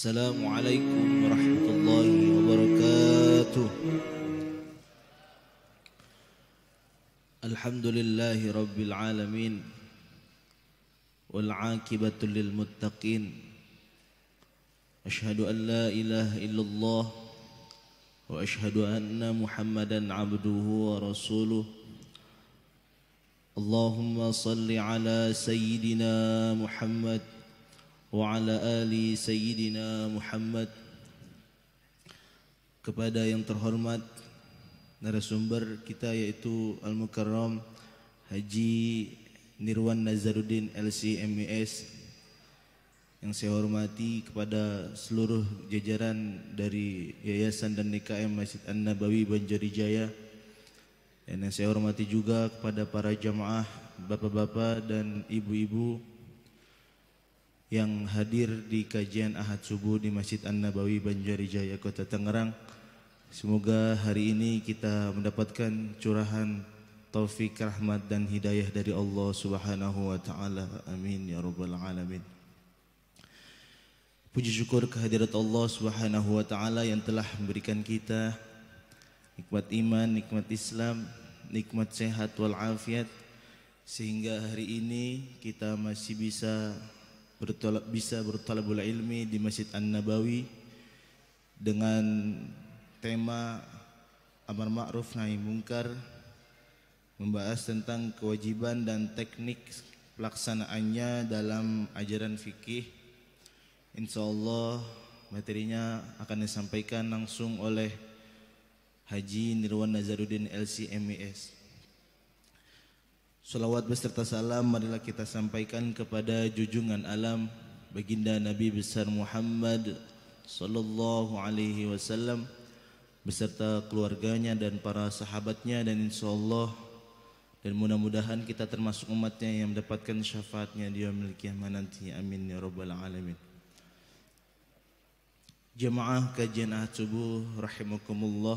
Assalamualaikum warahmatullahi wabarakatuh. Alhamdulillahi rabbil alamin, wal aqibatu lil muttaqin. Asyhadu an la ilaha illallah wa asyhadu anna Muhammadan abduhu wa rasuluh. Allahumma salli ala sayyidina Muhammad wa ala ali sayyidina Muhammad. Kepada yang terhormat narasumber kita yaitu Al-Mukarram Haji Nirwan Nazaruddin LC/MES, yang saya hormati kepada seluruh jajaran dari Yayasan dan DKM Masjid An-Nabawi Banjarijaya, dan yang saya hormati juga kepada para jamaah, bapak-bapak dan ibu-ibu yang hadir di kajian Ahad Subuh di Masjid An-Nabawi Banjarijaya Kota Tangerang. Semoga hari ini kita mendapatkan curahan taufik, rahmat dan hidayah dari Allah Subhanahu wa taala. Amin ya rabbal alamin. Puji syukur kehadirat Allah Subhanahu wa taala yang telah memberikan kita nikmat iman, nikmat Islam, nikmat sehat wal afiat, sehingga hari ini kita masih bisa berthalabul ilmi di Masjid An-Nabawi dengan tema amar ma'ruf nahi mungkar, membahas tentang kewajiban dan teknik pelaksanaannya dalam ajaran fikih. Insyaallah materinya akan disampaikan langsung oleh Haji Nirwan Nazaruddin LC/MES. Salawat beserta salam marilah kita sampaikan kepada junjungan alam baginda Nabi besar Muhammad sallallahu alaihi wasallam beserta keluarganya dan para sahabatnya, dan insyaallah dan mudah-mudahan kita termasuk umatnya yang mendapatkan syafaatnya di yaumil qiyamah nanti. Amin ya rabbal alamin. Jamaah kajian Ahad Subuh rahimakumullah,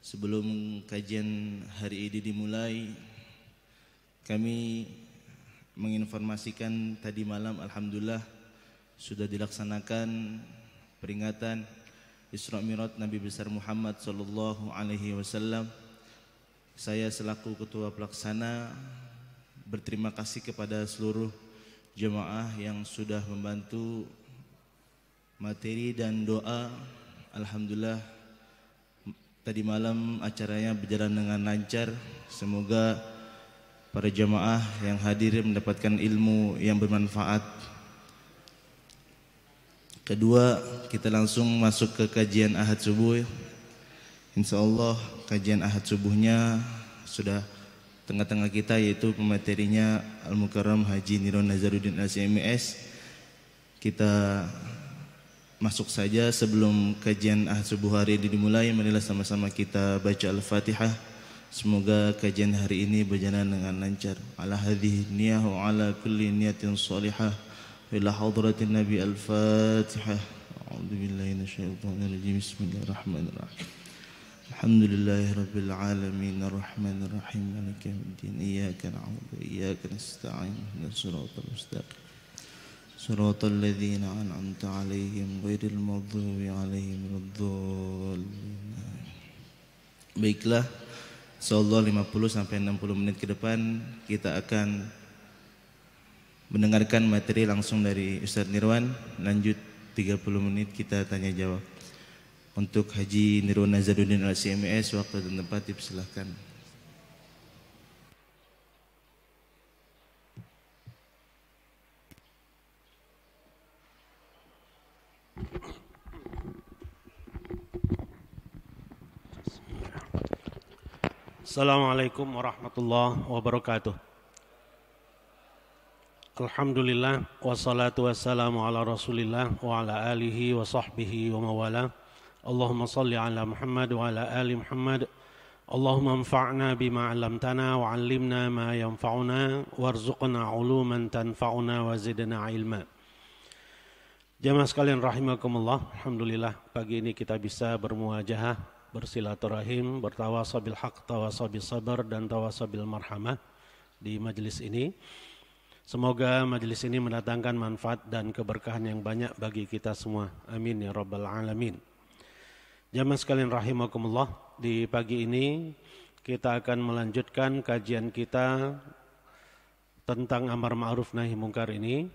sebelum kajian hari ini dimulai, kami menginformasikan tadi malam alhamdulillah sudah dilaksanakan peringatan Isra Mi'raj Nabi besar Muhammad sallallahu alaihi wasallam. Saya selaku ketua pelaksana berterima kasih kepada seluruh jemaah yang sudah membantu materi dan doa. Alhamdulillah tadi malam acaranya berjalan dengan lancar. Semoga para jamaah yang hadir mendapatkan ilmu yang bermanfaat. Kedua, kita langsung masuk ke kajian Ahad Subuh. Insyaallah kajian Ahad Subuhnya sudah tengah-tengah kita, yaitu pematerinya Al-Mukarram Haji Nirwan Nazaruddin LC/MES. Kita masuk saja. Sebelum kajian Ahad Subuh hari ini dimulai, marilah sama-sama kita baca Al-Fatihah. Semoga kajian hari ini berjalan dengan lancar. Ala hadhihi niyah wa ala kulli niyatin salihah ila hadratin Nabi. Al-Fatihah. A'udzu billahi minasyaitonir rajim. Bismillahirrahmanirrahim. Alhamdulillahi rabbil alamin arrahmanir rahim maliki yaumiddin. Iyyaka na'budu wa iyyaka nasta'in. Ihdinas siratal mustaqim. Siratal ladzina an'amta 'alaihim ghairil maghdubi 'alaihim waladdallin. Baiklah, insyaallah 50 sampai 60 menit ke depan kita akan mendengarkan materi langsung dari Ustaz Nirwan. Lanjut 30 menit kita tanya jawab. Untuk Haji Nirwan Nazaruddin LC/MES, waktu dan tempat dipersilahkan. Assalamualaikum warahmatullahi wabarakatuh. Alhamdulillah wassalatu wassalamu ala Rasulillah wa ala alihi wa sahbihi wa mawala. Allahumma salli ala Muhammad wa ala ali Muhammad. Allahumma anfa'na bima 'allamtana wa 'allimna ma yanfa'una warzuqna 'uluman tanfa'una wa zidna 'ilma. Jamaah sekalian rahimakumullah, alhamdulillah pagi ini kita bisa bermuajahah, bersilaturahim, bertawasabil haq, tawasabil sabar dan tawasabil marhamah di majelis ini. Semoga majelis ini mendatangkan manfaat dan keberkahan yang banyak bagi kita semua. Amin ya rabbal alamin. Jamaah sekalian rahimakumullah, di pagi ini kita akan melanjutkan kajian kita tentang amar ma'ruf nahi mungkar ini.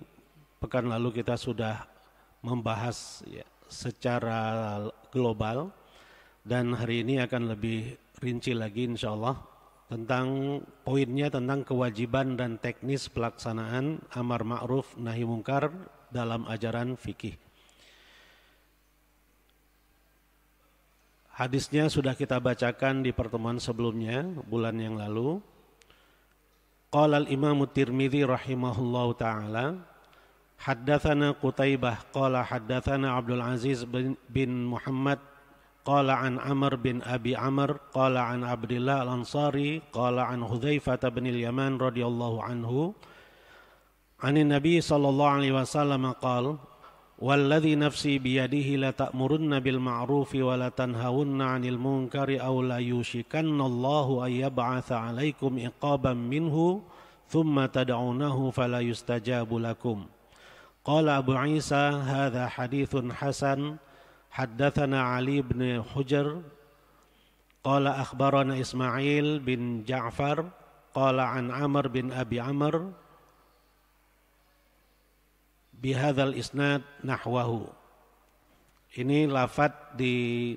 Pekan lalu kita sudah membahas secara global dan hari ini akan lebih rinci lagi insyaallah tentang poinnya tentang kewajiban dan teknis pelaksanaan amar ma'ruf nahi mungkar dalam ajaran fikih. Hadisnya sudah kita bacakan di pertemuan sebelumnya, bulan yang lalu. Qala al-Imam Tirmidzi rahimahullahu ta'ala, haddatsana Qutaibah, qala haddatsana Abdul Aziz bin Muhammad, qala an Amr bin Abi Amr, qala an Abdullah al-Ansari, qala an Hudzaifah bin al-Yaman radhiyallahu anhu, anin Nabi sallallahu alaihi wasallam qala, والذي نفسي بيده لتأمرن بالمعروف ولا تنهون عن المنكر أو لا يوشكن الله أن يبعث عليكم عقابا منه ثم تدعونه فلا يستجاب لكم. قال أبو عيسى هذا حديث حسن. حدثنا علي بن حجر قال أخبرنا إسماعيل بن جعفر قال عن عمرو بن أبي عمرو bihadzal isnad nahwahu. Ini lafadz di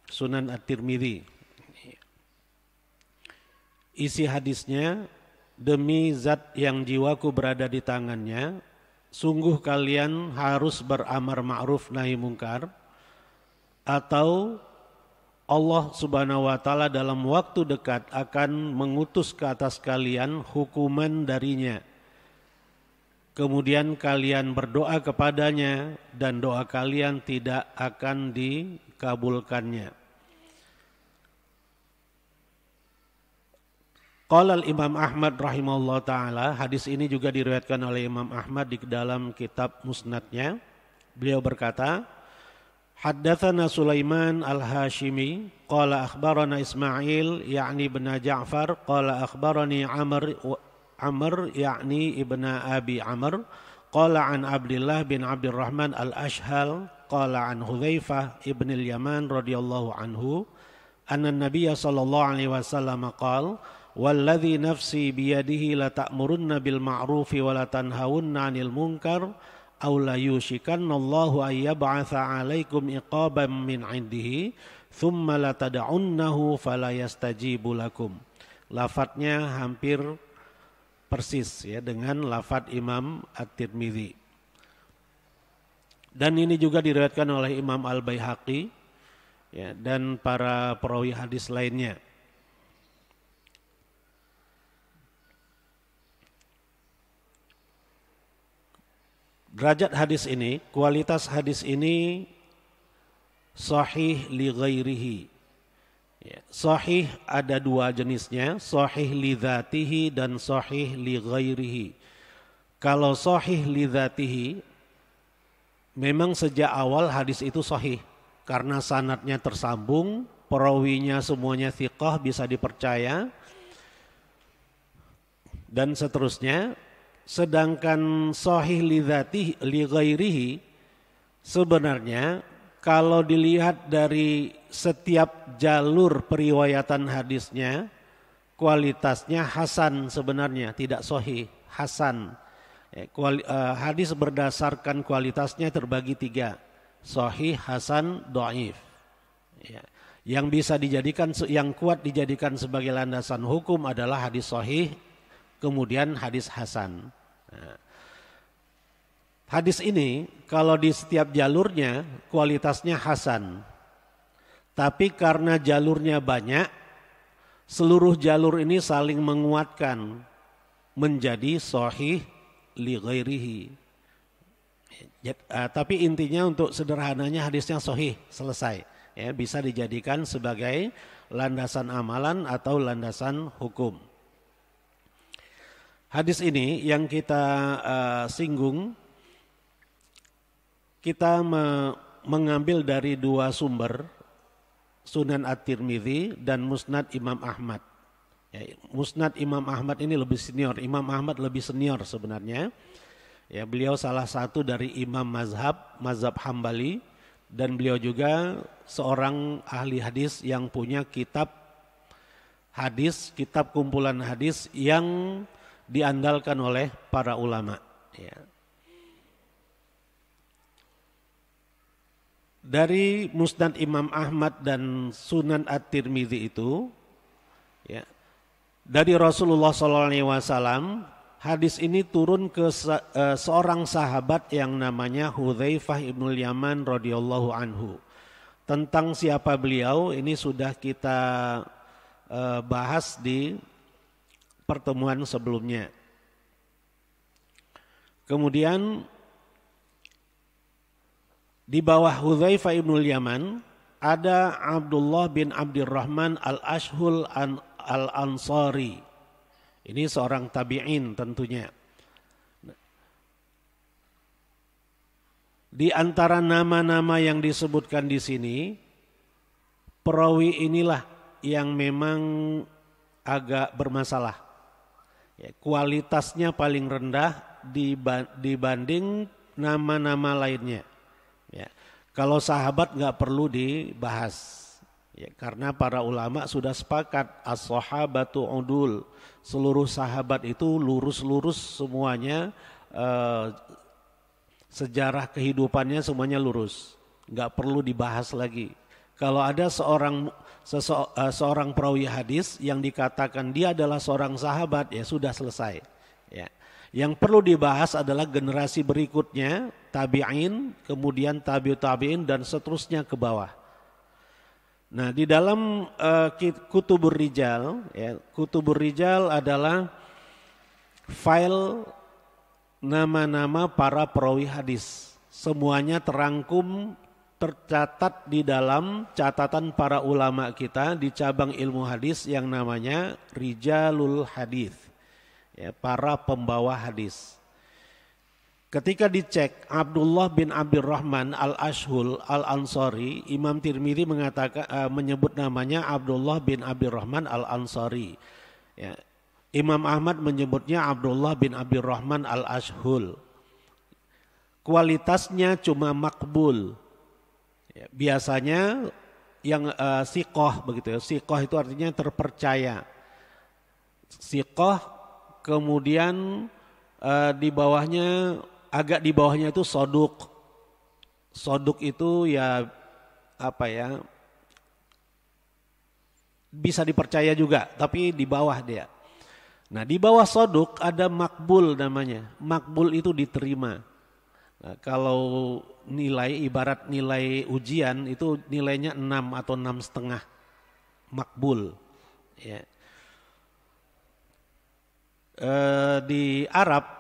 Sunan At-Tirmidzi. Isi hadisnya, demi zat yang jiwaku berada di tangannya, sungguh kalian harus beramar ma'ruf nahi mungkar, atau Allah Subhanahu wa taala dalam waktu dekat akan mengutus ke atas kalian hukuman darinya. Kemudian kalian berdoa kepadanya dan doa kalian tidak akan dikabulkannya. Qala al-Imam Ahmad rahimahullah ta'ala, hadis ini juga diriwayatkan oleh Imam Ahmad di dalam kitab musnadnya. Beliau berkata, haddatsana Sulaiman al-Hashimi, qala akhbarana Ismail ya'ni ibn Ja'far, qala akhbarani Amr yakni ibna Abi Amr, qala an Abdullah bin Abdurrahman al-Ashhal, qala an Hudzaifah ibn al-Yaman radhiyallahu anhu, anna Nabiyya sallallahu alaihi wasallam qala, walladzi nafsi biyadihi la ta'murunna bil ma'rufi wa la tanhawunna 'anil munkar aw la yushikanna Allahu ay yab'atsa 'alaikum iqaban min 'indihi thumma la tad'unnahu fala yastajibu lakum. Lafadznya hampir persis ya dengan lafadz Imam At-Tirmidzi. Dan ini juga diriwayatkan oleh Imam Al-Baihaqi ya, dan para perawi hadis lainnya. Derajat hadis ini, kualitas hadis ini sahih li ghairihi. Sahih ada dua jenisnya, sahih li dzatihi dan sahih li ghairihi. Kalau sahih li dzatihi, memang sejak awal hadis itu sahih karena sanadnya tersambung, perawinya semuanya thiqah, bisa dipercaya dan seterusnya. Sedangkan sahih li dzatihi li ghairihi, sebenarnya kalau dilihat dari setiap jalur periwayatan hadisnya, kualitasnya hasan sebenarnya, tidak sahih, hasan. Hadis berdasarkan kualitasnya terbagi tiga, sahih, hasan, dhaif. Yang bisa dijadikan, yang kuat dijadikan sebagai landasan hukum adalah hadis sahih, kemudian hadis hasan. Hadis ini kalau di setiap jalurnya kualitasnya hasan. Tapi karena jalurnya banyak, seluruh jalur ini saling menguatkan menjadi sahih li ghairihi. Tapi intinya untuk sederhananya hadisnya sahih, selesai. Ya, bisa dijadikan sebagai landasan amalan atau landasan hukum. Hadis ini yang kita singgung, kita mengambil dari dua sumber, Sunan At-Tirmidzi dan Musnad Imam Ahmad. Ya, Musnad Imam Ahmad ini lebih senior, Imam Ahmad lebih senior sebenarnya. Ya, beliau salah satu dari imam mazhab Hambali, dan beliau juga seorang ahli hadis yang punya kitab hadis, kitab kumpulan hadis yang diandalkan oleh para ulama. Ya. Dari Musnad Imam Ahmad dan Sunan At-Tirmidzi itu, ya, dari Rasulullah SAW, hadis ini turun ke seorang sahabat yang namanya Hudzaifah ibnul Yaman radhiyallahu anhu. Tentang siapa beliau ini sudah kita bahas di pertemuan sebelumnya. Kemudian di bawah Hudzaifah ibnul Yaman ada Abdullah bin Abdurrahman al-Ashhul al-Ansari. Ini seorang tabi'in tentunya. Di antara nama-nama yang disebutkan di sini, perawi inilah yang memang agak bermasalah. Ya, kualitasnya paling rendah dibanding nama-nama lainnya. Ya, kalau sahabat nggak perlu dibahas. Ya, karena para ulama sudah sepakat as-sahabatu udul, seluruh sahabat itu lurus-lurus semuanya, sejarah kehidupannya semuanya lurus, nggak perlu dibahas lagi. Kalau ada seorang perawi hadis yang dikatakan dia adalah seorang sahabat, ya sudah selesai. Ya. Yang perlu dibahas adalah generasi berikutnya, tabi'in, kemudian tabi'ut tabi'in dan seterusnya ke bawah. Nah, di dalam Kutubur Rijal, ya, Kutubur Rijal adalah file nama-nama para perawi hadis. Semuanya terangkum, tercatat di dalam catatan para ulama kita di cabang ilmu hadis yang namanya Rijalul Hadis, ya, para pembawa hadis. Ketika dicek Abdullah bin Abdurrahman al-Ashhul al-Ansari, Imam Tirmidzi menyebut namanya Abdullah bin Abdurrahman al-Ansari. Ya. Imam Ahmad menyebutnya Abdullah bin Abdurrahman al-Ashhul. Kualitasnya cuma makbul. Ya, biasanya yang siqah begitu ya. Siqah itu artinya terpercaya. Siqah, kemudian di bawahnya, agak di bawahnya itu soduk. Soduk itu ya apa ya, bisa dipercaya juga, tapi di bawah dia. Nah, di bawah soduk ada makbul namanya. Makbul itu diterima. Nah, kalau nilai, ibarat nilai ujian itu nilainya 6 atau 6,5 makbul. Ya. Di Arab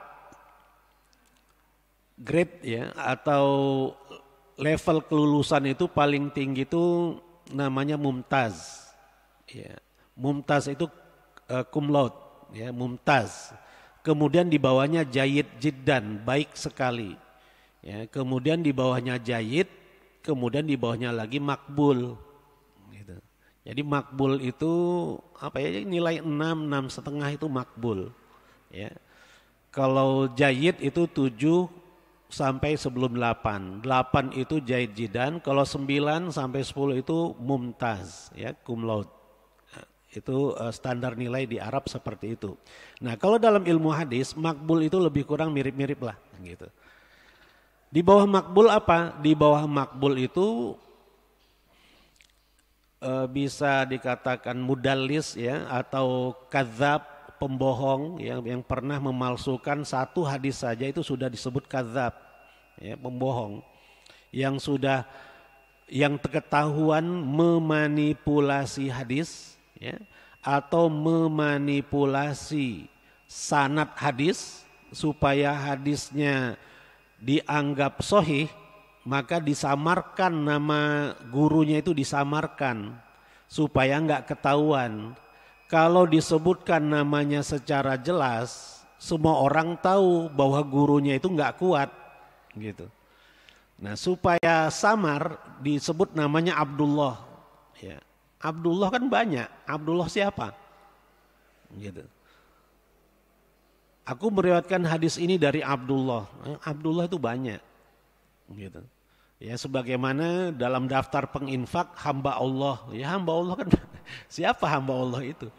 grade ya atau level kelulusan itu paling tinggi itu namanya mumtaz. Ya. Mumtaz itu cum laude, ya, mumtaz. Kemudian di bawahnya jayyid jiddan, baik sekali. Ya, kemudian di bawahnya jayyid, kemudian di bawahnya lagi makbul. Gitu. Jadi makbul itu apa ya, nilai 6, 6,5 itu makbul. Ya. Kalau jayyid itu 7 sampai sebelum 8. 8 itu jayyid jiddan, kalau 9 sampai 10 itu mumtaz, ya, cum laude. Itu standar nilai di Arab seperti itu. Nah, kalau dalam ilmu hadis, makbul itu lebih kurang mirip-mirip lah gitu. Di bawah makbul apa? Di bawah makbul itu bisa dikatakan mudallis, ya, atau kadzab, pembohong, ya, yang pernah memalsukan satu hadis saja itu sudah disebut kadzab, ya, pembohong. Yang ketahuan memanipulasi hadis, ya, atau memanipulasi sanad hadis supaya hadisnya dianggap sahih, maka disamarkan nama gurunya itu disamarkan supaya nggak ketahuan. Kalau disebutkan namanya secara jelas, semua orang tahu bahwa gurunya itu nggak kuat, gitu. Nah, supaya samar disebut namanya Abdullah. Ya. Abdullah kan banyak. Abdullah siapa? Gitu. Aku meriwayatkan hadis ini dari Abdullah. Abdullah itu banyak. Gitu. Ya, sebagaimana dalam daftar penginfak hamba Allah. Ya, hamba Allah kan siapa hamba Allah itu?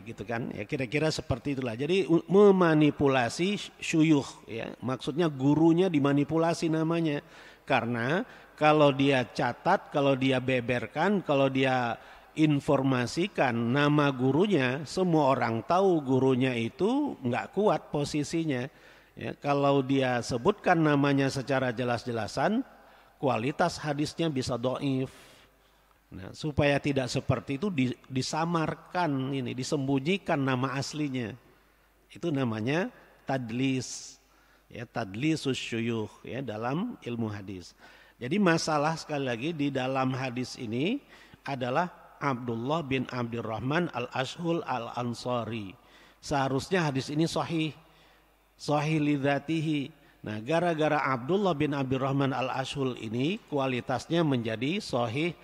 Gitu kan, ya kira-kira seperti itulah. Jadi memanipulasi syuyukh, ya maksudnya gurunya dimanipulasi namanya, karena kalau dia catat, kalau dia beberkan, kalau dia informasikan nama gurunya, semua orang tahu gurunya itu nggak kuat posisinya. Ya, kalau dia sebutkan namanya secara jelas-jelasan, kualitas hadisnya bisa dhaif. Nah, supaya tidak seperti itu disamarkan ini, disembunyikan nama aslinya. Itu namanya tadlis. Ya, tadlisus syuyukh ya dalam ilmu hadis. Jadi masalah sekali lagi di dalam hadis ini adalah Abdullah bin Abdurrahman al-Ashhul al-Ansari. Seharusnya hadis ini sahih. Sahih lidzatihi. Nah, gara-gara Abdullah bin Abdurrahman al-Ashhul ini kualitasnya menjadi sahih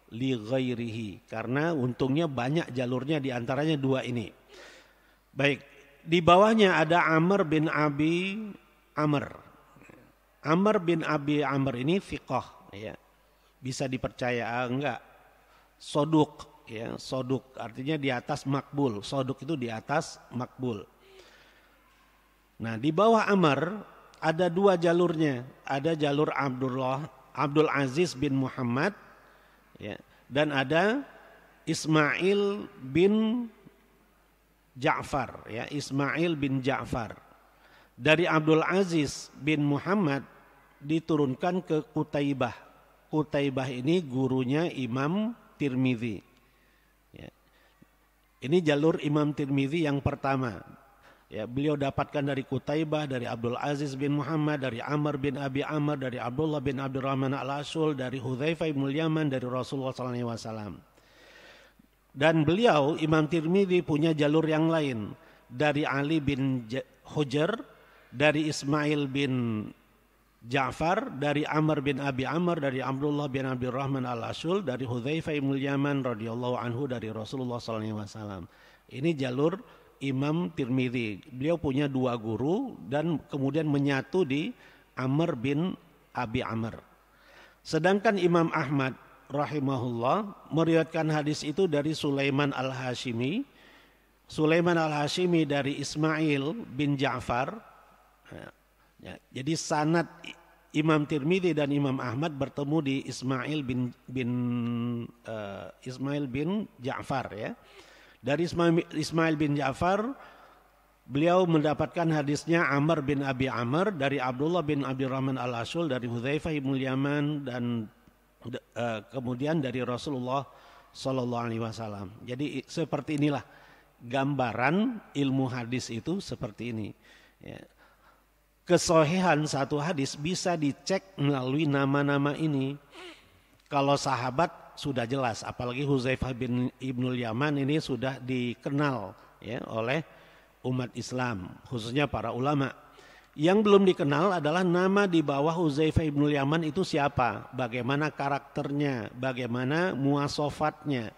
li ghairihi, karena untungnya banyak jalurnya, diantaranya dua ini. Baik, di bawahnya ada Amr bin Abi Amr. Amr bin Abi Amr ini fiqh, ya, bisa dipercaya enggak? Soduk, ya, soduk artinya di atas makbul. Soduk itu di atas makbul. Nah, di bawah Amr ada dua jalurnya. Ada jalur Abdul Aziz bin Muhammad, ya, dan ada Ismail bin Ja'far, ya, Ismail bin Ja'far. Dari Abdul Aziz bin Muhammad diturunkan ke Qutaibah. Qutaibah ini gurunya Imam Tirmidzi. Ya. Ini jalur Imam Tirmidzi yang pertama. Ya, beliau dapatkan dari Qutaibah, dari Abdul Aziz bin Muhammad, dari Amr bin Abi Amr, dari Abdullah bin Abdurrahman al-Ashhul, dari Hudzaifah bin Yaman, dari Rasulullah SAW. Dan beliau Imam Tirmidzi punya jalur yang lain, dari Ali bin Hujr, dari Ismail bin Ja'far, dari Amr bin Abi Amr, dari Abdullah bin Abdurrahman al-Ashhul, dari Hudzaifah bin Yaman radhiyallahu anhu, dari Rasulullah SAW. Ini jalur Imam Tirmidzi. Beliau punya dua guru dan kemudian menyatu di Amr bin Abi Amr. Sedangkan Imam Ahmad rahimahullah meriwayatkan hadis itu dari Sulaiman al-Hashimi. Sulaiman al-Hashimi dari Ismail bin Ja'far. Ya, jadi sanad Imam Tirmidzi dan Imam Ahmad bertemu di Ismail bin Ja'far, ya. Dari Ismail bin Ja'far, beliau mendapatkan hadisnya Amr bin Abi Amr, dari Abdullah bin Abdurrahman al-Ashhul, dari Hudzaifah bin Yaman, dan kemudian dari Rasulullah SAW. Jadi seperti inilah gambaran ilmu hadis itu seperti ini. Ya. Kesohihan satu hadis bisa dicek melalui nama-nama ini. Kalau sahabat sudah jelas, apalagi Hudzaifah bin Ibnul Yaman ini sudah dikenal, ya, oleh umat Islam, khususnya para ulama. Yang belum dikenal adalah nama di bawah Hudzaifah bin Yaman itu siapa, bagaimana karakternya, bagaimana muasofatnya.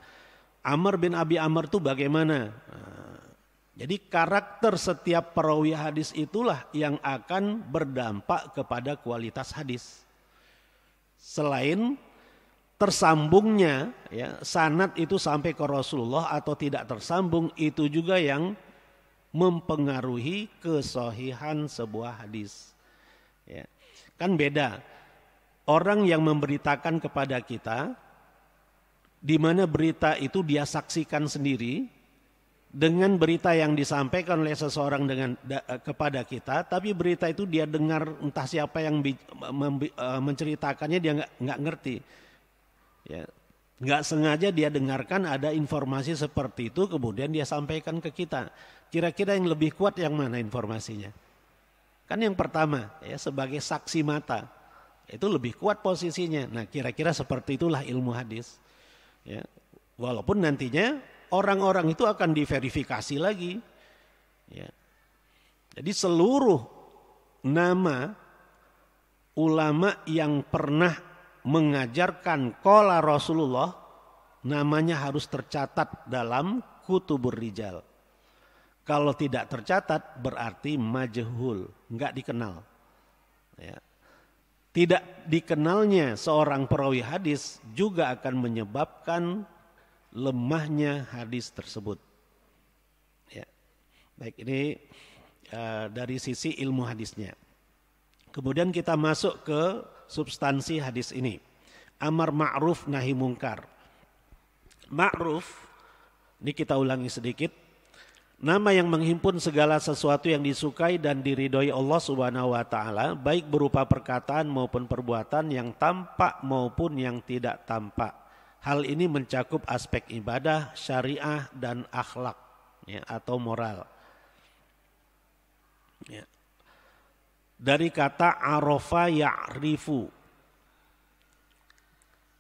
Amr bin Abi Amr itu bagaimana. Jadi karakter setiap perawi hadis itulah yang akan berdampak kepada kualitas hadis. Selain tersambungnya, ya, sanad itu sampai ke Rasulullah atau tidak tersambung, itu juga yang mempengaruhi kesohihan sebuah hadis. Ya. Kan beda orang yang memberitakan kepada kita, di mana berita itu dia saksikan sendiri, dengan berita yang disampaikan oleh seseorang kepada kita, tapi berita itu dia dengar entah siapa yang menceritakannya, dia nggak ngerti. Ya, nggak sengaja dia dengarkan ada informasi seperti itu, kemudian dia sampaikan ke kita. Kira-kira yang lebih kuat yang mana informasinya? Kan yang pertama ya sebagai saksi mata. Itu lebih kuat posisinya. Nah, kira-kira seperti itulah ilmu hadis. Ya. Walaupun nantinya orang-orang itu akan diverifikasi lagi. Ya. Jadi seluruh nama ulama yang pernah mengajarkan qala Rasulullah namanya harus tercatat dalam kutubur rijal. Kalau tidak tercatat berarti majhul, enggak dikenal. Ya. Tidak dikenalnya seorang perawi hadis juga akan menyebabkan lemahnya hadis tersebut. Ya. Baik, ini dari sisi ilmu hadisnya. Kemudian kita masuk ke substansi hadis ini. Amar ma'ruf nahi mungkar. Ma'ruf, ini kita ulangi sedikit. Nama yang menghimpun segala sesuatu yang disukai dan diridhoi Allah Subhanahu wa taala, baik berupa perkataan maupun perbuatan yang tampak maupun yang tidak tampak. Hal ini mencakup aspek ibadah, syariah dan akhlak ya, atau moral. Ya. Dari kata arafa ya'rifu.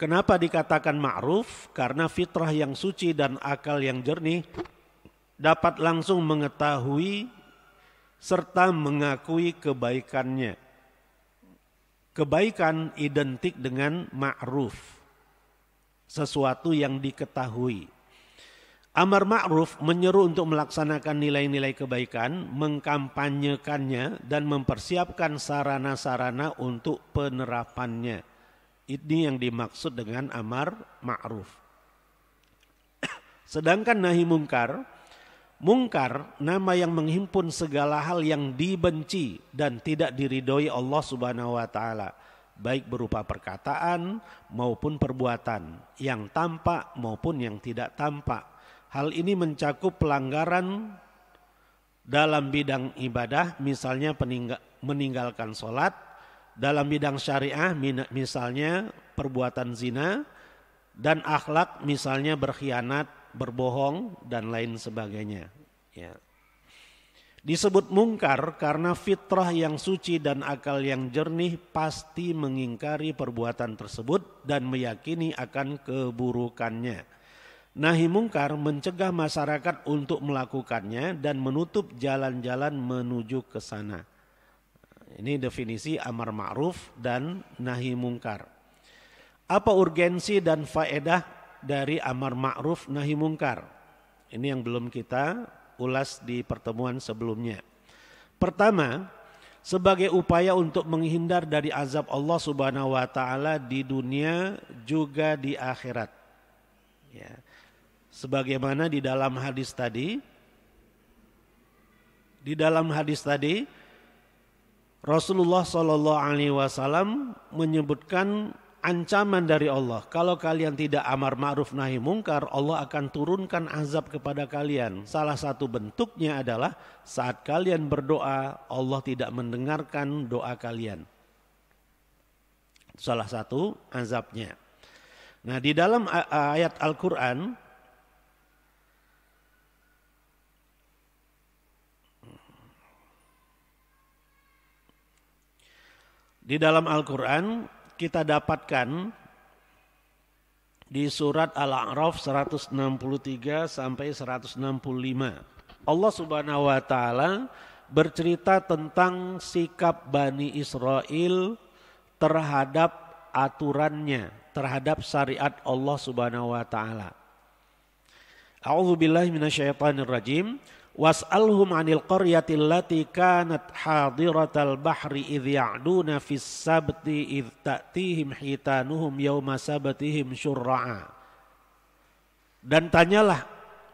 Kenapa dikatakan ma'ruf? Karena fitrah yang suci dan akal yang jernih dapat langsung mengetahui serta mengakui kebaikannya. Kebaikan identik dengan ma'ruf, sesuatu yang diketahui. Amar ma'ruf menyeru untuk melaksanakan nilai-nilai kebaikan, mengkampanyekannya dan mempersiapkan sarana-sarana untuk penerapannya. Ini yang dimaksud dengan amar ma'ruf. Sedangkan nahi mungkar, mungkar nama yang menghimpun segala hal yang dibenci dan tidak diridhoi Allah Subhanahu wa taala, baik berupa perkataan maupun perbuatan, yang tampak maupun yang tidak tampak. Hal ini mencakup pelanggaran dalam bidang ibadah, misalnya meninggalkan sholat, dalam bidang syariah, misalnya perbuatan zina, dan akhlak, misalnya berkhianat, berbohong, dan lain sebagainya. Ya. Disebut mungkar karena fitrah yang suci dan akal yang jernih pasti mengingkari perbuatan tersebut dan meyakini akan keburukannya. Nahi mungkar mencegah masyarakat untuk melakukannya dan menutup jalan-jalan menuju ke sana. Ini definisi amar ma'ruf dan nahi mungkar. Apa urgensi dan faedah dari amar ma'ruf nahi mungkar? Ini yang belum kita ulas di pertemuan sebelumnya. Pertama, sebagai upaya untuk menghindar dari azab Allah Subhanahu wa taala di dunia juga di akhirat. Ya. Sebagaimana di dalam hadis tadi, Rasulullah Shallallahu Alaihi Wasallam menyebutkan ancaman dari Allah. Kalau kalian tidak amar ma'ruf nahi mungkar, Allah akan turunkan azab kepada kalian. Salah satu bentuknya adalah saat kalian berdoa, Allah tidak mendengarkan doa kalian. Salah satu azabnya. Nah, di dalam ayat Al-Quran, kita dapatkan di surat Al-A'raf 163 sampai 165. Allah Subhanahu wa taala bercerita tentang sikap Bani Israel terhadap aturannya, terhadap syariat Allah Subhanahu wa taala. A'udzubillahi minasyaitonirrajim. Was'alhum 'anil qaryati allati kanat hadiratal bahri idh ya'duna fis sabti idh ta'tihim hitanuhum yawma sabatihim syurra'a. Dan tanyalah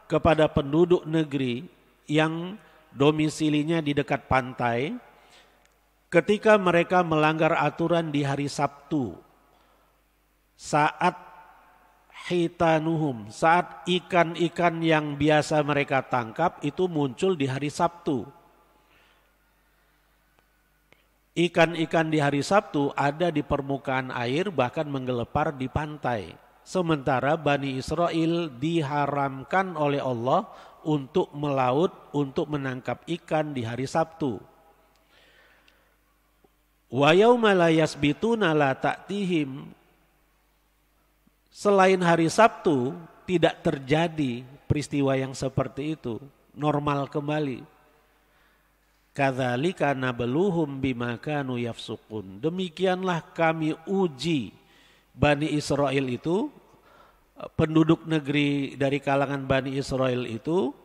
kepada penduduk negeri yang domisilinya di dekat pantai ketika mereka melanggar aturan di hari Sabtu, saat hitanuhum, saat ikan-ikan yang biasa mereka tangkap itu muncul di hari Sabtu. Ikan-ikan di hari Sabtu ada di permukaan air, bahkan menggelepar di pantai. Sementara Bani Israel diharamkan oleh Allah untuk melaut, untuk menangkap ikan di hari Sabtu. Wa yauma la yasbituna la ta'tihim. Selain hari Sabtu tidak terjadi peristiwa yang seperti itu, normal kembali. Kadzalika nabluhum bima kanu yafsukun. Demikianlah kami uji Bani Israel itu, penduduk negeri dari kalangan Bani Israel itu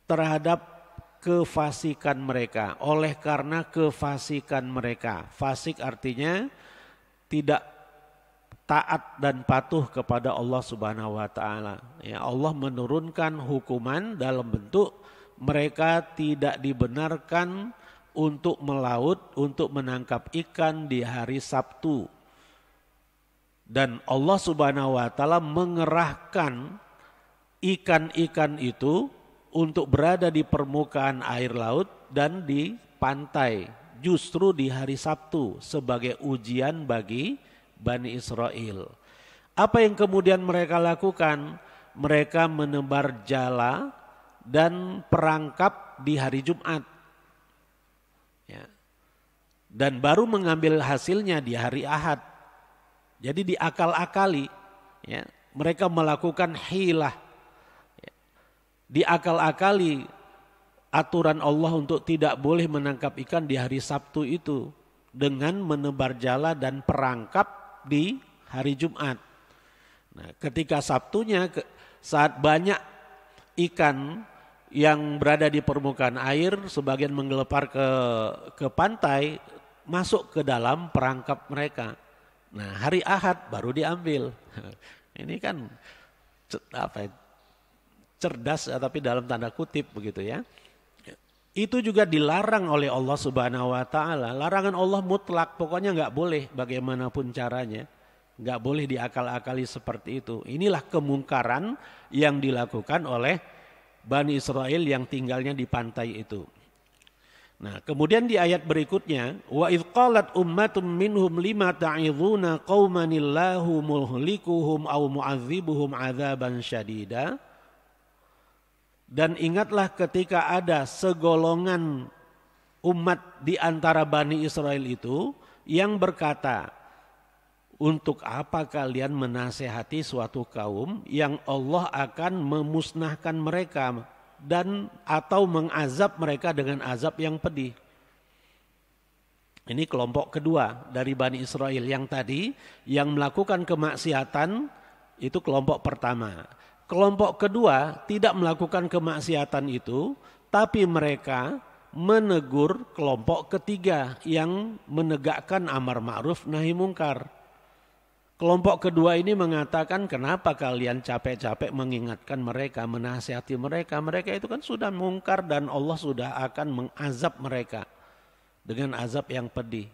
terhadap kefasikan mereka. Oleh karena kefasikan mereka. Fasik artinya tidak taat dan patuh kepada Allah Subhanahu wa taala. Ya, Allah menurunkan hukuman dalam bentuk mereka tidak dibenarkan untuk melaut, untuk menangkap ikan di hari Sabtu. Dan Allah Subhanahu wa taala mengerahkan ikan-ikan itu untuk berada di permukaan air laut dan di pantai justru di hari Sabtu sebagai ujian bagi Bani Israel. Apa yang kemudian mereka lakukan? Mereka menebar jala dan perangkap di hari Jumat. Ya. Dan baru mengambil hasilnya di hari Ahad. Jadi diakal-akali. Ya. Mereka melakukan hilah. Ya. Diakal-akali aturan Allah untuk tidak boleh menangkap ikan di hari Sabtu itu dengan menebar jala dan perangkap di hari Jumat. Nah, ketika Sabtunya saat banyak ikan yang berada di permukaan air, sebagian menggelepar ke pantai, masuk ke dalam perangkap mereka. Nah, hari Ahad baru diambil. Ini kan cerdas tapi dalam tanda kutip begitu ya. Itu juga dilarang oleh Allah Subhanahu wa taala. Larangan Allah mutlak, pokoknya enggak boleh bagaimanapun caranya. Enggak boleh diakal-akali seperti itu. Inilah kemungkaran yang dilakukan oleh Bani Israel yang tinggalnya di pantai itu. Nah, kemudian di ayat berikutnya, wa idz qalat ummatum minhum lima ta'idhuna qaumanillahu muhlikuhum aw mu'adzibuhum 'adzaban syadida. Dan ingatlah ketika ada segolongan umat di antara Bani Israel itu yang berkata, untuk apa kalian menasehati suatu kaum yang Allah akan memusnahkan mereka dan atau mengazab mereka dengan azab yang pedih. Ini kelompok kedua dari Bani Israel yang tadi yang melakukan kemaksiatan itu kelompok pertama. Kelompok kedua tidak melakukan kemaksiatan itu, tapi mereka menegur kelompok ketiga yang menegakkan amar ma'ruf nahi mungkar. Kelompok kedua ini mengatakan, kenapa kalian capek-capek mengingatkan mereka, menasihati mereka. Mereka itu kan sudah mungkar dan Allah sudah akan mengazab mereka dengan azab yang pedih.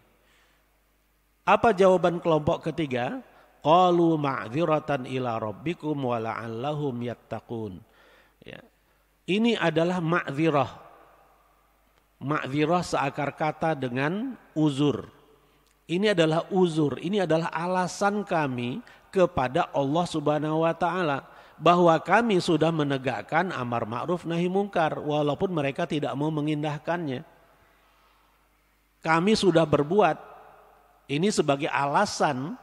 Apa jawaban kelompok ketiga? Qalu ma'dziratan ila rabbikum wa la'allahum yattaqun. Ya. Ini adalah ma'dzirah. Ma'dzirah seakar kata dengan uzur. Ini adalah uzur, ini adalah alasan kami kepada Allah Subhanahu wa taala bahwa kami sudah menegakkan amar ma'ruf nahi mungkar walaupun mereka tidak mau mengindahkannya. Kami sudah berbuat. Ini sebagai alasan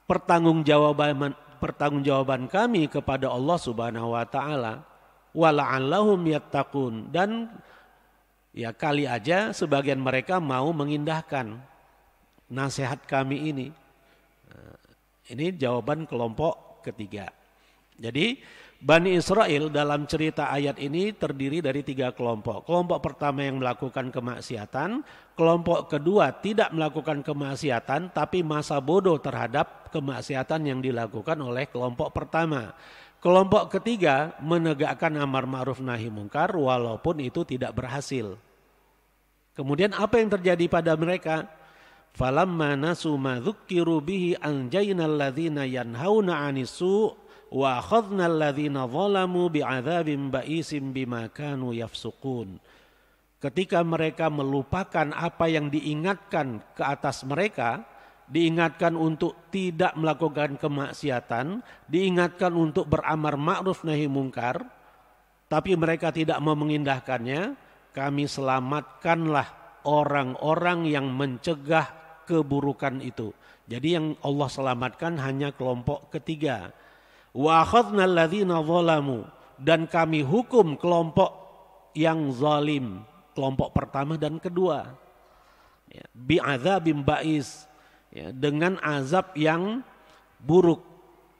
pertanggungjawaban kami kepada Allah Subhanahu wa taala. Wa la'allahum yattaqun, dan ya kali aja sebagian mereka mau mengindahkan nasihat kami ini. Ini jawaban kelompok ketiga. Jadi Bani Israel dalam cerita ayat ini terdiri dari 3 kelompok. Kelompok pertama yang melakukan kemaksiatan, kelompok kedua tidak melakukan kemaksiatan tapi masa bodoh terhadap kemaksiatan yang dilakukan oleh kelompok pertama. Kelompok ketiga menegakkan amar ma'ruf nahi mungkar walaupun itu tidak berhasil. Kemudian apa yang terjadi pada mereka? Falamma nasu ma dzukkiru bihi anjaynal ladzina yanhauna 'anis su' wa akhadnal ladzina zalamu bi'adzabin ba'isim bima kanu yafsukun. Ketika mereka melupakan apa yang diingatkan ke atas mereka, diingatkan untuk tidak melakukan kemaksiatan, diingatkan untuk beramar ma'ruf nahi mungkar, tapi mereka tidak mau mengindahkannya, kami selamatkanlah orang-orang yang mencegah keburukan itu. Jadi yang Allah selamatkan hanya kelompok ketiga. Wa akhadna alladzina zalamu, dan kami hukum kelompok yang zalim, kelompok pertama dan kedua. Ya, bi'adzabim ba'is, ya, dengan azab yang buruk,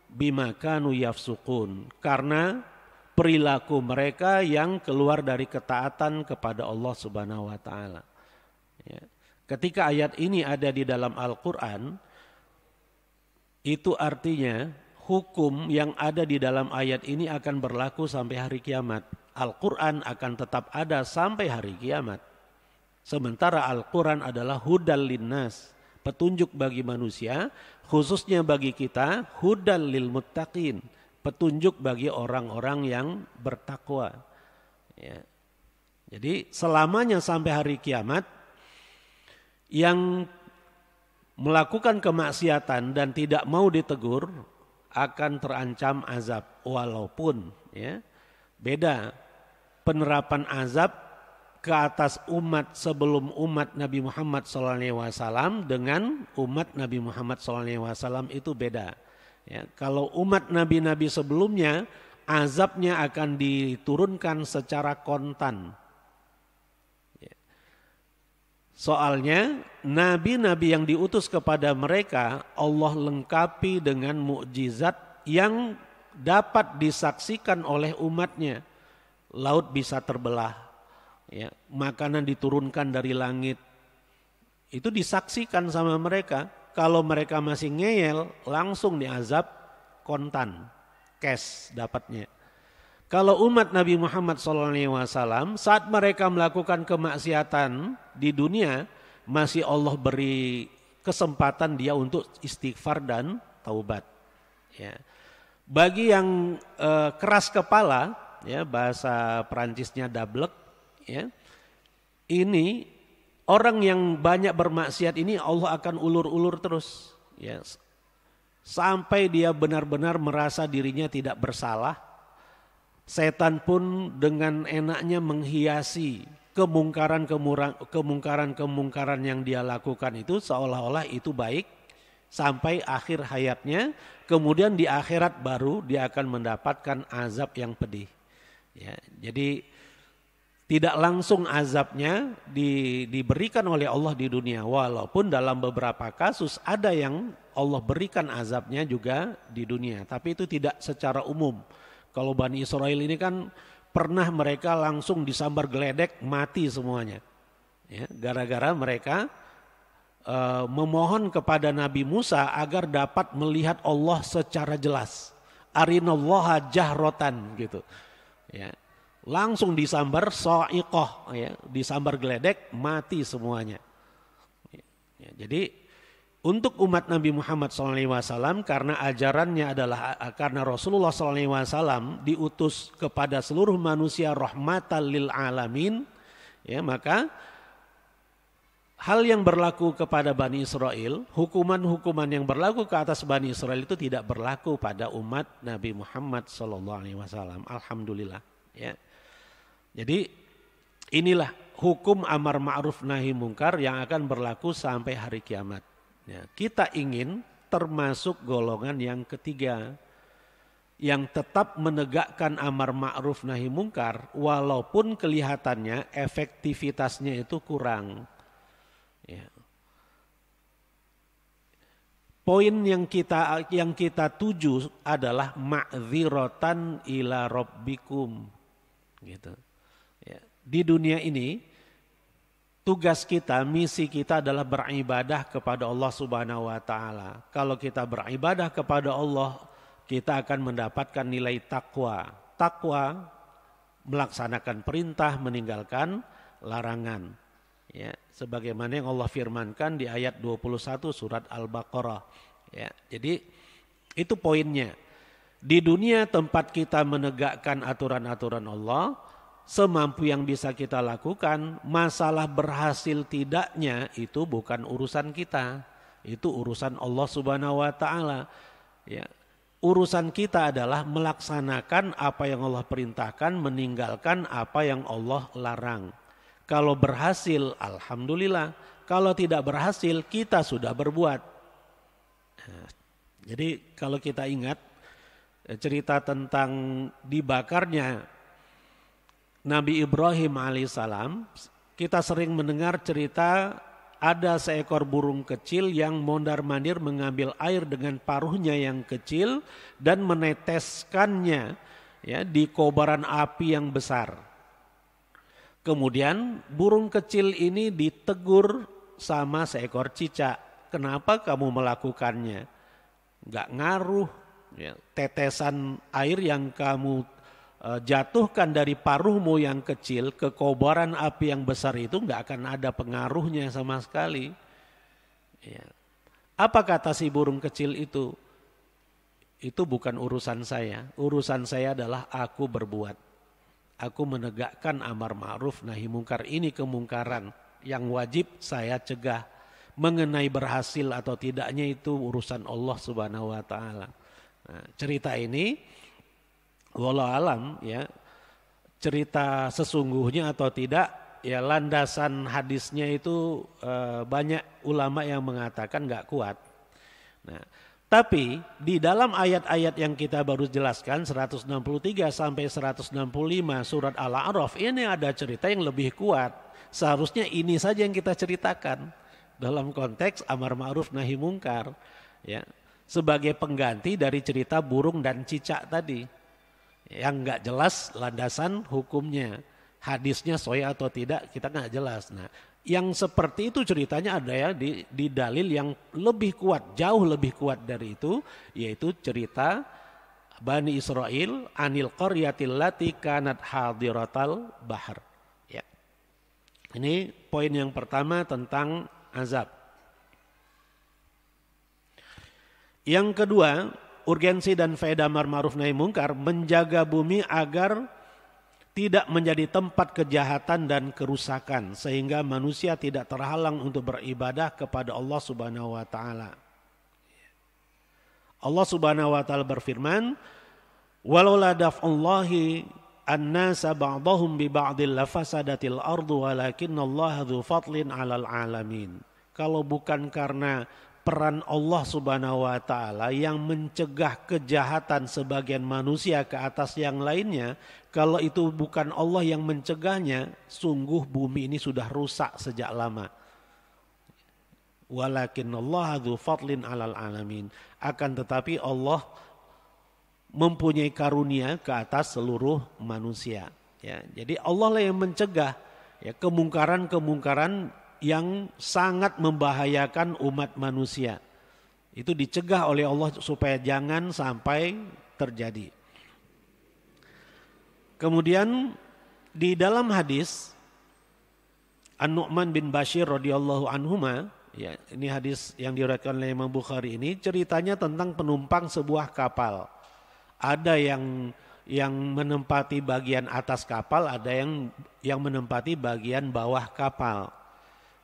bima kanu yafsukun, karena perilaku mereka yang keluar dari ketaatan kepada Allah Subhanahu wa taala. Ya. Ketika ayat ini ada di dalam Al-Qur'an, itu artinya hukum yang ada di dalam ayat ini akan berlaku sampai hari kiamat. Al-Qur'an akan tetap ada sampai hari kiamat. Sementara Al-Qur'an adalah hudal linnas, petunjuk bagi manusia, khususnya bagi kita hudal lil muttaqin, petunjuk bagi orang-orang yang bertakwa. Ya. Jadi selamanya sampai hari kiamat yang melakukan kemaksiatan dan tidak mau ditegur akan terancam azab. Walaupun ya, beda penerapan azab ke atas umat sebelum umat Nabi Muhammad SAW dengan umat Nabi Muhammad SAW itu beda. Ya, kalau umat nabi-nabi sebelumnya azabnya akan diturunkan secara kontan. Ya. Soalnya nabi-nabi yang diutus kepada mereka Allah lengkapi dengan mukjizat yang dapat disaksikan oleh umatnya. Laut bisa terbelah, ya, makanan diturunkan dari langit. Itu disaksikan sama mereka. Kalau mereka masih ngeyel, langsung diazab kontan, cash dapatnya. Kalau umat Nabi Muhammad SAW saat mereka melakukan kemaksiatan di dunia, masih Allah beri kesempatan dia untuk istighfar dan taubat. Ya. Bagi yang keras kepala, ya, bahasa Perancisnya dablek, ya, ini orang yang banyak bermaksiat ini Allah akan ulur-ulur terus, ya, sampai dia benar-benar merasa dirinya tidak bersalah. Setan pun dengan enaknya menghiasi kemungkaran yang dia lakukan itu seolah-olah itu baik sampai akhir hayatnya. Kemudian di akhirat baru dia akan mendapatkan azab yang pedih. Ya, jadi tidak langsung azabnya diberikan oleh Allah di dunia. Walaupun dalam beberapa kasus ada yang Allah berikan azabnya juga di dunia. Tapi itu tidak secara umum. Kalau Bani Israel ini kan pernah mereka langsung disambar geledek mati semuanya. Ya, gara-gara mereka memohon kepada Nabi Musa agar dapat melihat Allah secara jelas. Arinallaha jahrotan gitu. Ya. Langsung disambar so'iqoh, ya, disambar geledek, mati semuanya. Ya, jadi untuk umat Nabi Muhammad SAW karena ajarannya adalah karena Rasulullah SAW diutus kepada seluruh manusia rahmatan lil alamin, ya, maka hal yang berlaku kepada Bani Israel, hukuman-hukuman yang berlaku ke atas Bani Israel itu tidak berlaku pada umat Nabi Muhammad SAW. Alhamdulillah. Ya. Jadi inilah hukum amar ma'ruf nahi mungkar yang akan berlaku sampai hari kiamat. Ya, kita ingin termasuk golongan yang ketiga yang tetap menegakkan amar ma'ruf nahi mungkar walaupun kelihatannya efektivitasnya itu kurang. Ya. Poin yang kita tuju adalah ma'dziratan ila rabbikum, gitu. Di dunia ini tugas kita, misi kita adalah beribadah kepada Allah Subhanahu wa taala. Kalau kita beribadah kepada Allah, kita akan mendapatkan nilai takwa. Takwa melaksanakan perintah, meninggalkan larangan. Ya, sebagaimana yang Allah firmankan di ayat 21 surat Al-Baqarah. Ya, jadi itu poinnya. Di dunia tempat kita menegakkan aturan-aturan Allah, semampu yang bisa kita lakukan. Masalah berhasil tidaknya itu bukan urusan kita, itu urusan Allah Subhanahu wa taala. Ya. Urusan kita adalah melaksanakan apa yang Allah perintahkan, meninggalkan apa yang Allah larang. Kalau berhasil, alhamdulillah. Kalau tidak berhasil, kita sudah berbuat. Nah, jadi kalau kita ingat cerita tentang dibakarnya Nabi Ibrahim alaihissalam, kita sering mendengar cerita ada seekor burung kecil yang mondar-mandir mengambil air dengan paruhnya yang kecil dan meneteskannya ya di kobaran api yang besar. Kemudian burung kecil ini ditegur sama seekor cicak. Kenapa kamu melakukannya? Gak ngaruh. Ya, tetesan air yang kamu jatuhkan dari paruhmu yang kecil ke kobaran api yang besar itu gak akan ada pengaruhnya sama sekali. Ya. Apa kata si burung kecil itu? Itu bukan urusan saya. Urusan saya adalah aku berbuat. Aku menegakkan amar ma'ruf nahi mungkar, ini kemungkaran yang wajib saya cegah. Mengenai berhasil atau tidaknya itu urusan Allah Subhanahu wa taala. Nah, cerita ini wallahu alam ya, cerita sesungguhnya atau tidak ya, landasan hadisnya itu banyak ulama yang mengatakan enggak kuat. Nah, tapi di dalam ayat-ayat yang kita baru jelaskan 163 sampai 165 surat Al-A'raf ini ada cerita yang lebih kuat. Seharusnya ini saja yang kita ceritakan dalam konteks amar ma'ruf nahi mungkar ya, sebagai pengganti dari cerita burung dan cicak tadi yang enggak jelas landasan hukumnya. Hadisnya sahih atau tidak kita enggak jelas. Nah, yang seperti itu ceritanya ada ya di dalil yang lebih kuat, jauh lebih kuat dari itu, yaitu cerita Bani Israel anil qaryatil lati kanat hadiratal bahar. Ya. Ini poin yang pertama tentang azab. Yang kedua, urgensi dan faedah amar ma'ruf nahi mungkar menjaga bumi agar tidak menjadi tempat kejahatan dan kerusakan sehingga manusia tidak terhalang untuk beribadah kepada Allah Subhanahu wa taala. Allah Subhanahu wa taala berfirman, "Walaula daf'ullahi an-nasa ba'dahum bi ba'dil lafasadatil ardu walakinallaha dzu fadlin 'alal 'alamin." Kalau bukan karena peran Allah Subhanahu wa taala yang mencegah kejahatan sebagian manusia ke atas yang lainnya, kalau itu bukan Allah yang mencegahnya, sungguh bumi ini sudah rusak sejak lama. Walakinallaha dzu fadlin 'alal 'alamin. Akan tetapi Allah mempunyai karunia ke atas seluruh manusia. Ya, jadi Allah lah yang mencegah ya kemungkaran-kemungkaran yang sangat membahayakan umat manusia. Itu dicegah oleh Allah supaya jangan sampai terjadi. Kemudian di dalam hadis An-Nu'man bin Bashir radhiyallahu anhuma, ya, ini hadis yang diriwayatkan oleh Imam Bukhari ini, ceritanya tentang penumpang sebuah kapal. Ada yang menempati bagian atas kapal, ada yang menempati bagian bawah kapal.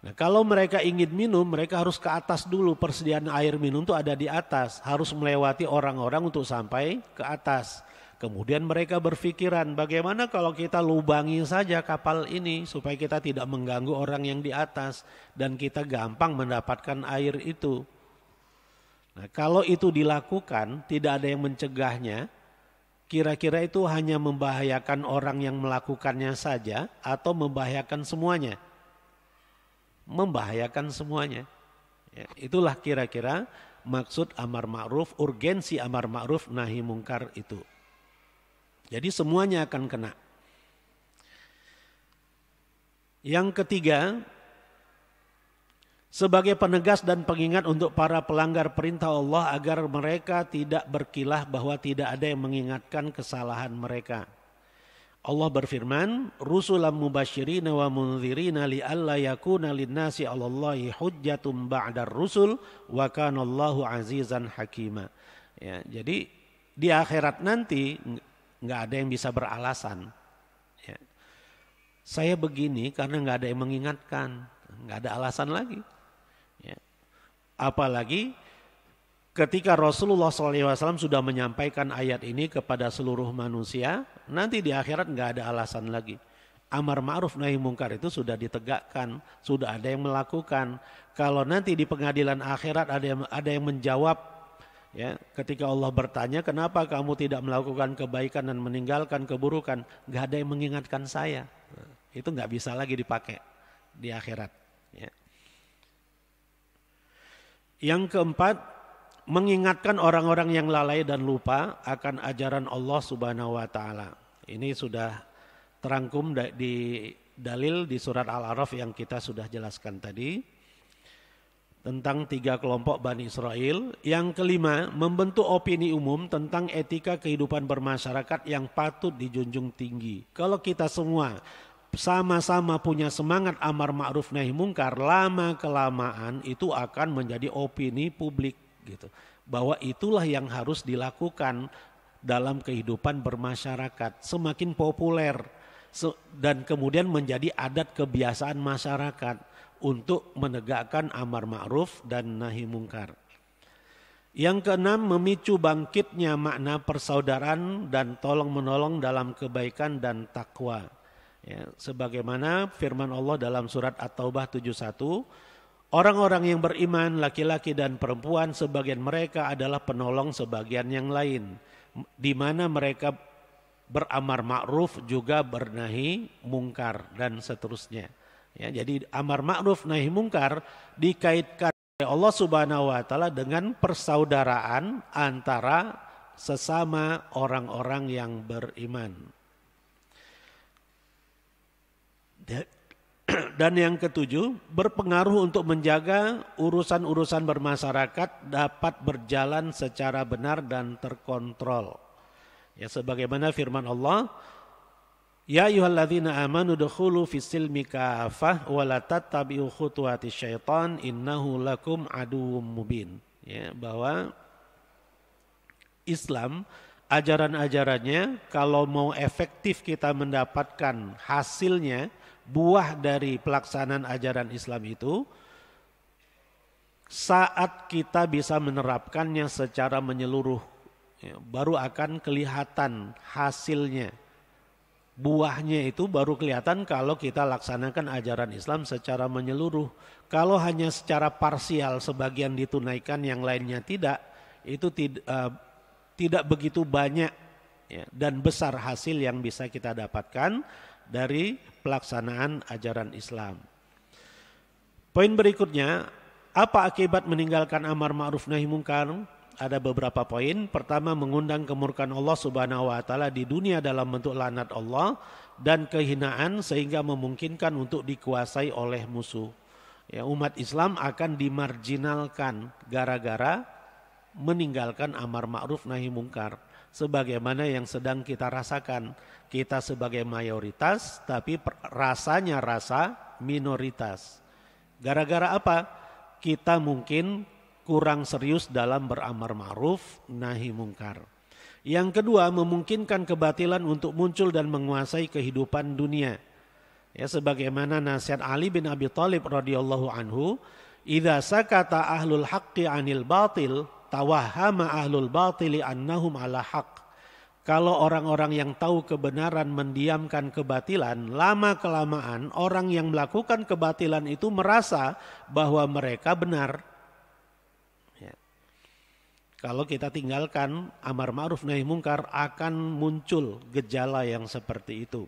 Nah, kalau mereka ingin minum, mereka harus ke atas dulu. Persediaan air minum itu ada di atas. Harus melewati orang-orang untuk sampai ke atas. Kemudian mereka berpikiran, bagaimana kalau kita lubangi saja kapal ini supaya kita tidak mengganggu orang yang di atas dan kita gampang mendapatkan air itu. Nah, kalau itu dilakukan, tidak ada yang mencegahnya. Kira-kira itu hanya membahayakan orang yang melakukannya saja atau membahayakan semuanya? Membahayakan semuanya. Ya, itulah kira-kira maksud amar ma'ruf, urgensi amar ma'ruf nahi mungkar itu. Jadi semuanya akan kena. Yang ketiga, sebagai penegas dan pengingat untuk para pelanggar perintah Allah agar mereka tidak berkilah bahwa tidak ada yang mengingatkan kesalahan mereka. Allah berfirman, rusulan mubasyirina wa mundzirina li'alla yakuna linnasi 'alallahi hujjatun ba'dar rusul wa kana Allahu 'azizan hakima. Ya, jadi di akhirat nanti enggak ada yang bisa beralasan. Ya. Saya begini karena enggak ada yang mengingatkan, enggak ada alasan lagi. Ya. Apalagi ketika Rasulullah SAW sudah menyampaikan ayat ini kepada seluruh manusia, nanti di akhirat nggak ada alasan lagi. Amar ma'ruf nahi mungkar itu sudah ditegakkan, sudah ada yang melakukan. Kalau nanti di pengadilan akhirat ada yang menjawab, ya, ketika Allah bertanya, kenapa kamu tidak melakukan kebaikan dan meninggalkan keburukan? Gak ada yang mengingatkan saya. Itu gak bisa lagi dipakai di akhirat. Ya. Yang keempat, mengingatkan orang-orang yang lalai dan lupa akan ajaran Allah Subhanahu wa taala. Ini sudah terangkum di dalil di surat Al-A'raf yang kita sudah jelaskan tadi tentang 3 kelompok Bani Israel. Yang kelima, membentuk opini umum tentang etika kehidupan bermasyarakat yang patut dijunjung tinggi. Kalau kita semua sama-sama punya semangat amar ma'ruf nahi mungkar, lama kelamaan itu akan menjadi opini publik gitu. Bahwa itulah yang harus dilakukan dalam kehidupan bermasyarakat, semakin populer dan kemudian menjadi adat kebiasaan masyarakat untuk menegakkan amar ma'ruf dan nahi mungkar. Yang keenam, memicu bangkitnya makna persaudaraan dan tolong menolong dalam kebaikan dan takwa. Ya, sebagaimana firman Allah dalam surat At-Taubah 71, orang-orang yang beriman laki-laki dan perempuan sebagian mereka adalah penolong sebagian yang lain, di mana mereka beramar ma'ruf juga bernahi mungkar dan seterusnya. Ya, jadi amar ma'ruf nahi mungkar dikaitkan oleh Allah Subhanahu wa taala dengan persaudaraan antara sesama orang-orang yang beriman. Dan yang ketujuh, berpengaruh untuk menjaga urusan-urusan bermasyarakat dapat berjalan secara benar dan terkontrol. Ya, sebagaimana firman Allah, ya ayyuhalladzina amanu dukhulu fis-silmi kafah wa la tattabi'u khutuwatis syaitan innahu lakum aduwwum mubin. Ya, bahwa Islam ajaran-ajarannya kalau mau efektif kita mendapatkan hasilnya, buah dari pelaksanaan ajaran Islam itu saat kita bisa menerapkannya secara menyeluruh. Ya, baru akan kelihatan hasilnya. Buahnya itu baru kelihatan kalau kita laksanakan ajaran Islam secara menyeluruh. Kalau hanya secara parsial, sebagian ditunaikan, yang lainnya tidak, itu tidak begitu banyak ya, dan besar hasil yang bisa kita dapatkan dari pelaksanaan ajaran Islam. Poin berikutnya, apa akibat meninggalkan amar ma'ruf nahi mungkar? Ada beberapa poin. Pertama, mengundang kemurkaan Allah Subhanahu wa taala di dunia dalam bentuk laknat Allah dan kehinaan sehingga memungkinkan untuk dikuasai oleh musuh. Ya, umat Islam akan dimarginalkan gara-gara meninggalkan amar ma'ruf nahi mungkar. Sebagaimana yang sedang kita rasakan. Kita sebagai mayoritas tapi rasanya rasa minoritas. Gara-gara apa? Kita mungkin kurang serius dalam beramar ma'ruf nahi mungkar. Yang kedua, memungkinkan kebatilan untuk muncul dan menguasai kehidupan dunia. Ya, sebagaimana nasihat Ali bin Abi Thalib radhiyallahu anhu, "Idza sakata ahlul haqqi 'anil batil, tawahhama ahlul batili annahum 'ala haqq." Kalau orang-orang yang tahu kebenaran mendiamkan kebatilan, lama kelamaan orang yang melakukan kebatilan itu merasa bahwa mereka benar. Kalau kita tinggalkan amar ma'ruf nahi mungkar akan muncul gejala yang seperti itu.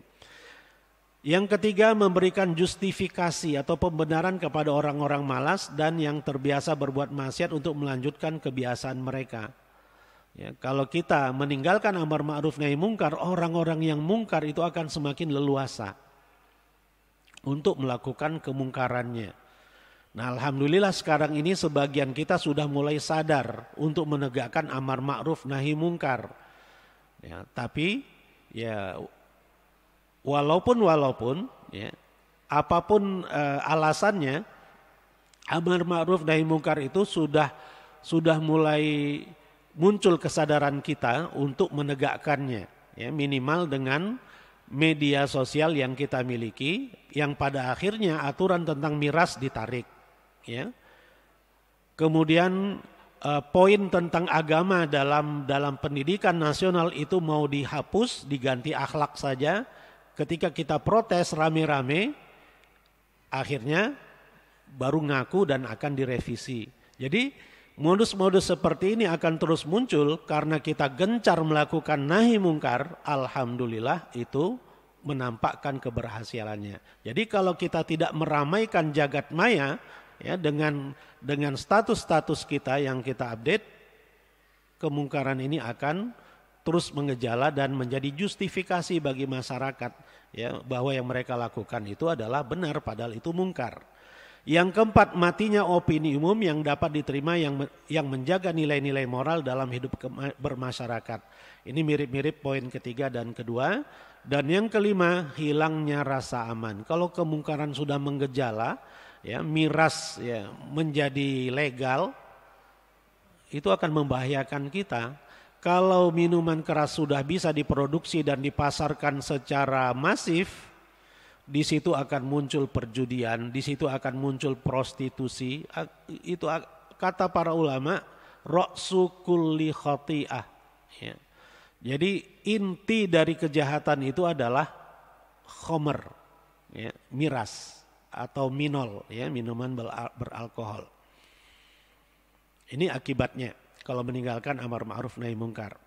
Yang ketiga, memberikan justifikasi atau pembenaran kepada orang-orang malas dan yang terbiasa berbuat maksiat untuk melanjutkan kebiasaan mereka. Ya, kalau kita meninggalkan amar ma'ruf nahi mungkar, orang-orang yang mungkar itu akan semakin leluasa untuk melakukan kemungkarannya. Nah, alhamdulillah sekarang ini sebagian kita sudah mulai sadar untuk menegakkan amar ma'ruf nahi mungkar. Ya, tapi ya walaupun ya, apapun alasannya, amar ma'ruf nahi mungkar itu sudah mulai muncul kesadaran kita untuk menegakkannya. Ya, minimal dengan media sosial yang kita miliki, yang pada akhirnya aturan tentang miras ditarik. Ya. Kemudian poin tentang agama dalam pendidikan nasional itu mau dihapus, diganti akhlak saja. ketika kita protes rame-rame, akhirnya baru ngaku dan akan direvisi. Jadi modus-modus seperti ini akan terus muncul karena kita gencar melakukan nahi mungkar. Alhamdulillah itu menampakkan keberhasilannya. Jadi kalau kita tidak meramaikan jagat maya ya dengan status-status kita yang kita update, kemungkaran ini akan terus mengejala dan menjadi justifikasi bagi masyarakat ya bahwa yang mereka lakukan itu adalah benar padahal itu mungkar. Yang keempat, matinya opini umum yang dapat diterima yang menjaga nilai-nilai moral dalam hidup bermasyarakat. Ini mirip-mirip poin ketiga dan kedua. Dan yang kelima, hilangnya rasa aman. Kalau kemungkaran sudah menggejala, ya miras ya menjadi legal, itu akan membahayakan kita. Kalau minuman keras sudah bisa diproduksi dan dipasarkan secara masif, di situ akan muncul perjudian, di situ akan muncul prostitusi. Itu kata para ulama, ra'su kulli khati'ah. Ya. Jadi inti dari kejahatan itu adalah khomer, ya, miras atau minol, ya, minuman beralkohol. Ini akibatnya kalau meninggalkan amar ma'ruf nahi mungkar.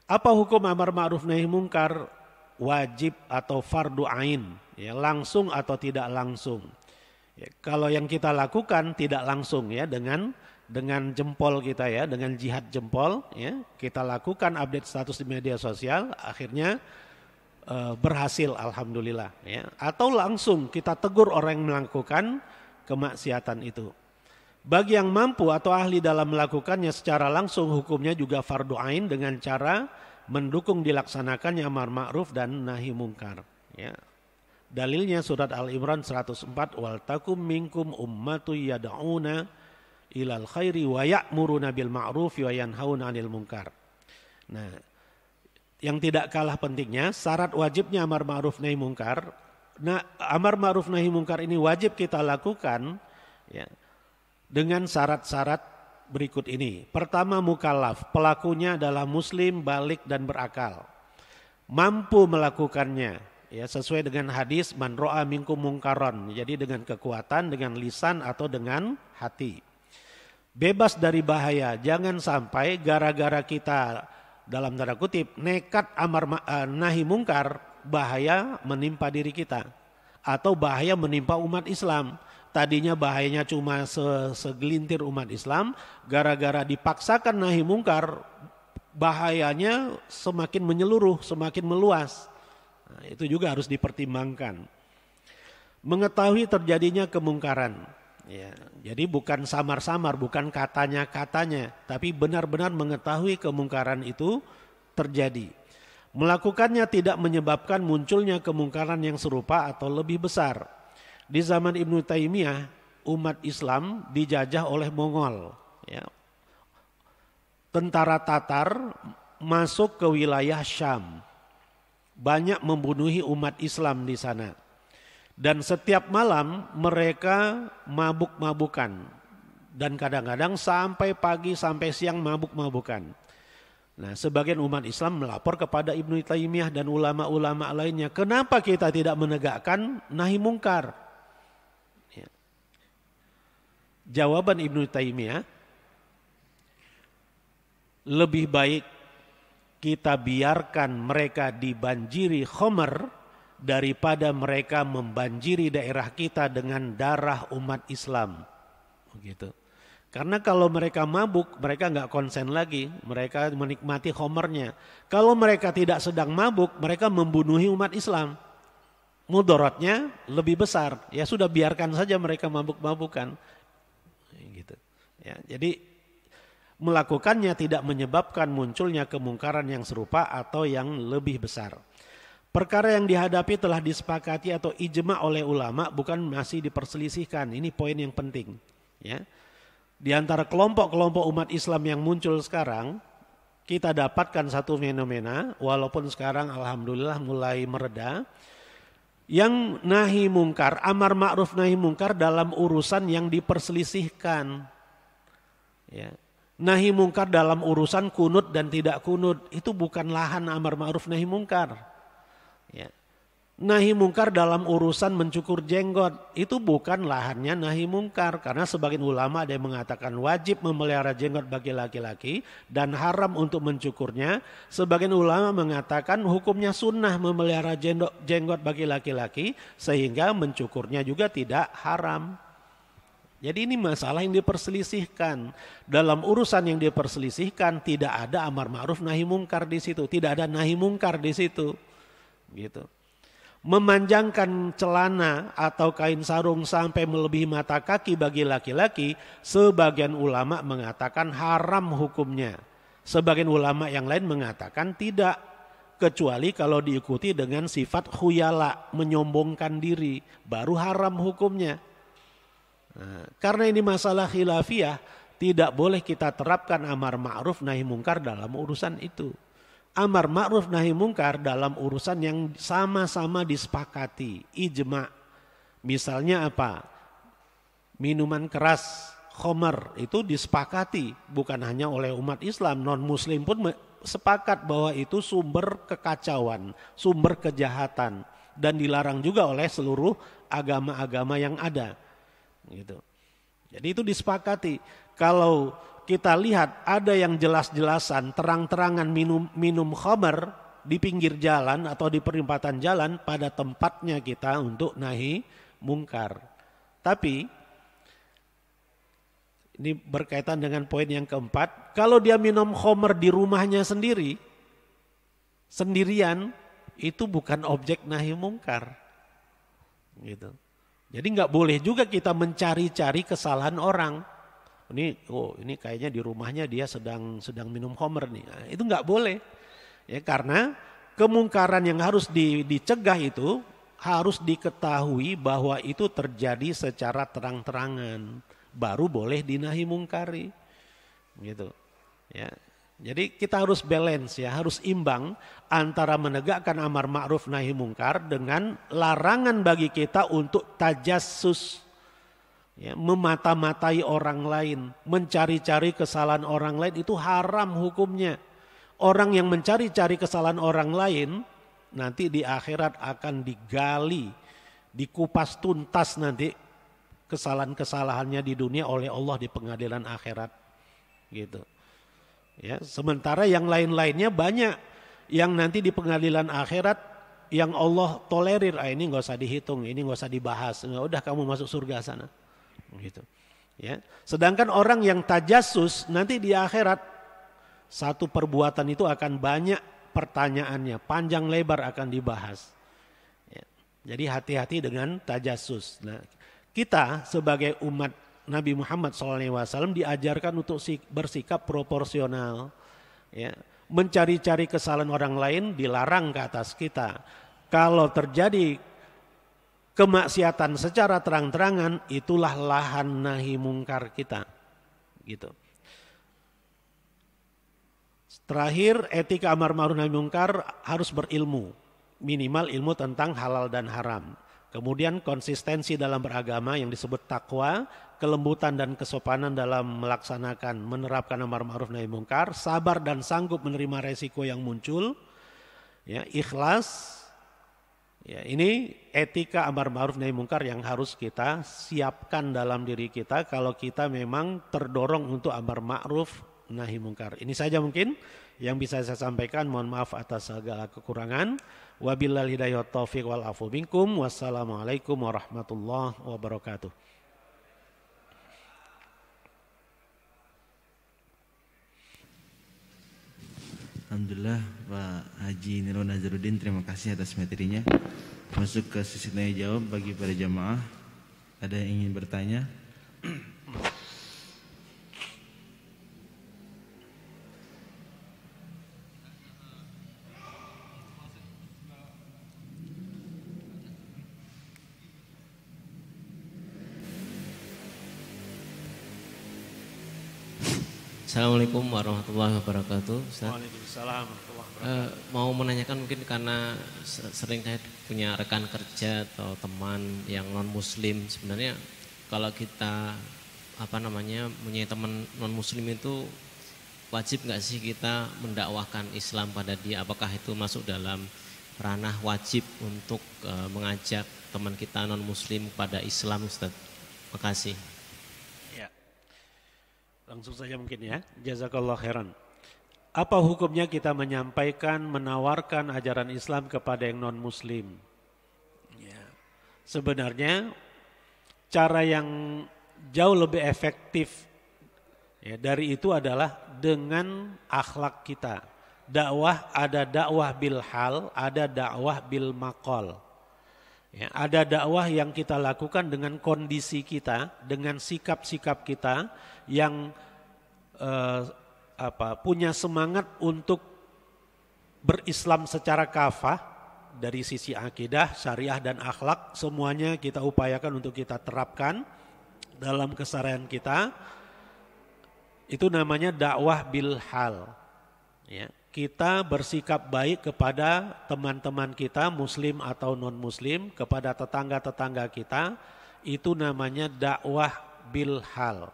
Apa hukum amar ma'ruf nahi mungkar? Wajib atau fardu ain, ya, langsung atau tidak langsung. Ya, kalau yang kita lakukan tidak langsung ya dengan jempol kita ya, dengan jihad jempol ya, kita lakukan update status di media sosial, akhirnya berhasil alhamdulillah ya. Atau langsung kita tegur orang yang melakukan kemaksiatan itu. Bagi yang mampu atau ahli dalam melakukannya secara langsung, hukumnya juga fardu ain dengan cara mendukung dilaksanakannya amar ma'ruf dan nahi mungkar ya. Dalilnya surat Al-Imran 104, wal takum minkum ummatu yad'una ilal khairi wa ya'muruna bil ma'ruf wa yanhauna 'anil munkar. Nah, yang tidak kalah pentingnya syarat wajibnya amar ma'ruf nahi mungkar. Nah, amar ma'ruf nahi mungkar ini wajib kita lakukan ya dengan syarat-syarat berikut ini. Pertama, mukallaf, pelakunya adalah muslim, balik dan berakal. Mampu melakukannya ya sesuai dengan hadis man ra'a minkum mungkaron. Jadi dengan kekuatan, dengan lisan atau dengan hati. Bebas dari bahaya, jangan sampai gara-gara kita dalam tanda kutip nekat nahi mungkar, bahaya menimpa diri kita atau bahaya menimpa umat Islam. Tadinya bahayanya cuma segelintir umat Islam, gara-gara dipaksakan nahi mungkar, bahayanya semakin menyeluruh, semakin meluas. Nah, itu juga harus dipertimbangkan. Mengetahui terjadinya kemungkaran. Ya, jadi bukan samar-samar, bukan katanya-katanya, tapi benar-benar mengetahui kemungkaran itu terjadi. Melakukannya tidak menyebabkan munculnya kemungkaran yang serupa atau lebih besar. Di zaman Ibnu Taimiyah, umat Islam dijajah oleh Mongol. Ya. Tentara Tatar masuk ke wilayah Syam, banyak membunuhi umat Islam di sana. Dan setiap malam mereka mabuk-mabukan. Dan kadang-kadang sampai pagi sampai siang mabuk-mabukan. Nah, sebagian umat Islam melapor kepada Ibnu Taimiyah dan ulama-ulama lainnya. Kenapa kita tidak menegakkan nahi mungkar? Ya. Jawaban Ibnu Taimiyah, lebih baik kita biarkan mereka dibanjiri khomer daripada mereka membanjiri daerah kita dengan darah umat Islam. Begitu. Karena kalau mereka mabuk, mereka nggak konsen lagi, mereka menikmati khomernya. Kalau mereka tidak sedang mabuk, mereka membunuhi umat Islam. Mudaratnya lebih besar. Ya sudah, biarkan saja mereka mabuk-mabukan. Gitu. Ya, jadi melakukannya tidak menyebabkan munculnya kemungkaran yang serupa atau yang lebih besar. Perkara yang dihadapi telah disepakati atau ijma oleh ulama, bukan masih diperselisihkan. Ini poin yang penting. Ya. Di antara kelompok-kelompok umat Islam yang muncul sekarang, kita dapatkan satu fenomena, walaupun sekarang alhamdulillah mulai mereda, yang nahi mungkar, amar ma'ruf nahi mungkar dalam urusan yang diperselisihkan. Ya. Nahi mungkar dalam urusan kunut dan tidak kunut, itu bukan lahan amar ma'ruf nahi mungkar. Ya. Nahi mungkar dalam urusan mencukur jenggot itu bukan lahannya nahi mungkar, karena sebagian ulama ada yang mengatakan wajib memelihara jenggot bagi laki-laki dan haram untuk mencukurnya. Sebagian ulama mengatakan hukumnya sunnah memelihara jenggot bagi laki-laki sehingga mencukurnya juga tidak haram. Jadi ini masalah yang diperselisihkan. Dalam urusan yang diperselisihkan tidak ada amar ma'ruf nahi mungkar di situ, tidak ada nahi mungkar di situ. Gitu. Memanjangkan celana atau kain sarung sampai melebihi mata kaki bagi laki-laki, sebagian ulama mengatakan haram hukumnya. Sebagian ulama yang lain mengatakan tidak, kecuali kalau diikuti dengan sifat khuyala, menyombongkan diri, baru haram hukumnya. Nah, karena ini masalah khilafiyah, tidak boleh kita terapkan amar ma'ruf nahi mungkar dalam urusan itu. Amar ma'ruf nahi mungkar dalam urusan yang sama-sama disepakati, ijma. Misalnya apa? Minuman keras, khamar itu disepakati bukan hanya oleh umat Islam, non-muslim pun sepakat bahwa itu sumber kekacauan, sumber kejahatan dan dilarang juga oleh seluruh agama-agama yang ada. Gitu. Jadi itu disepakati. Kalau kita lihat ada yang jelas-jelasan terang-terangan minum khamar di pinggir jalan atau di perempatan jalan, pada tempatnya kita untuk nahi mungkar. Tapi ini berkaitan dengan poin yang keempat, kalau dia minum khamar di rumahnya sendiri, sendirian, itu bukan objek nahi mungkar. Gitu. Jadi nggak boleh juga kita mencari-cari kesalahan orang. Ini kayaknya di rumahnya dia sedang minum khamr nih. Nah, itu nggak boleh. Ya, karena kemungkaran yang harus dicegah itu harus diketahui bahwa itu terjadi secara terang-terangan, baru boleh dinahi mungkari. Gitu. Ya. Jadi kita harus balance ya, harus imbang antara menegakkan amar ma'ruf nahi mungkar dengan larangan bagi kita untuk tajassus. Ya, memata-matai orang lain, mencari-cari kesalahan orang lain, itu haram hukumnya. Orang yang mencari-cari kesalahan orang lain nanti di akhirat akan digali, dikupas tuntas nanti kesalahan-kesalahannya di dunia oleh Allah di pengadilan akhirat. Gitu. Ya, sementara yang lain-lainnya banyak yang nanti di pengadilan akhirat yang Allah tolerir, ini nggak usah dihitung, ini nggak usah dibahas, udah kamu masuk surga sana. Gitu. Ya. Sedangkan orang yang tajassus nanti di akhirat satu perbuatan itu akan banyak pertanyaannya, panjang lebar akan dibahas. Ya. Jadi hati-hati dengan tajassus. Nah, kita sebagai umat Nabi Muhammad SAW diajarkan untuk bersikap proporsional. Ya. Mencari-cari kesalahan orang lain dilarang ke atas kita. Kalau terjadi kemaksiatan secara terang-terangan, itulah lahan nahi mungkar kita. Gitu. Terakhir, etika amar ma'ruf nahi mungkar harus berilmu. Minimal ilmu tentang halal dan haram. Kemudian konsistensi dalam beragama yang disebut takwa, kelembutan dan kesopanan dalam melaksanakan, menerapkan amar ma'ruf nahi mungkar, sabar dan sanggup menerima resiko yang muncul, ya, ikhlas. Ya, ini etika amar ma'ruf nahi mungkar yang harus kita siapkan dalam diri kita kalau kita memang terdorong untuk amar ma'ruf nahi mungkar. Ini saja mungkin yang bisa saya sampaikan. Mohon maaf atas segala kekurangan. Wabillahi hidayah taufiq wal afu minkum. Wassalamualaikum warahmatullahi wabarakatuh. Alhamdulillah Pak Haji Nirwan Nazarudin, terima kasih atas materinya. Masuk ke sesi tanya jawab bagi para jamaah. Ada yang ingin bertanya? Assalamualaikum warahmatullahi wabarakatuh. Waalaikumsalam warahmatullahi wabarakatuh. Mau menanyakan mungkin karena sering saya punya rekan kerja atau teman yang non muslim, sebenarnya kalau kita punya teman non muslim itu wajib nggak sih kita mendakwahkan Islam pada dia? Apakah itu masuk dalam ranah wajib untuk mengajak teman kita non muslim pada Islam, Ustaz? Makasih. Ya. Langsung saja mungkin ya. Jazakallah khairan. Apa hukumnya kita menyampaikan, menawarkan ajaran Islam kepada yang non muslim? Ya. Sebenarnya cara yang jauh lebih efektif ya, dari itu adalah dengan akhlak kita. Dakwah ada dakwah bil hal, ada dakwah bil maqal. Ya, ada dakwah yang kita lakukan dengan kondisi kita, dengan sikap-sikap kita yang punya semangat untuk berislam secara kafah dari sisi akidah, syariah dan akhlak, semuanya kita upayakan untuk kita terapkan dalam keseharian kita. Itu namanya dakwah bil hal. Ya, kita bersikap baik kepada teman-teman kita, muslim atau non-muslim, kepada tetangga-tetangga kita, itu namanya dakwah bil hal.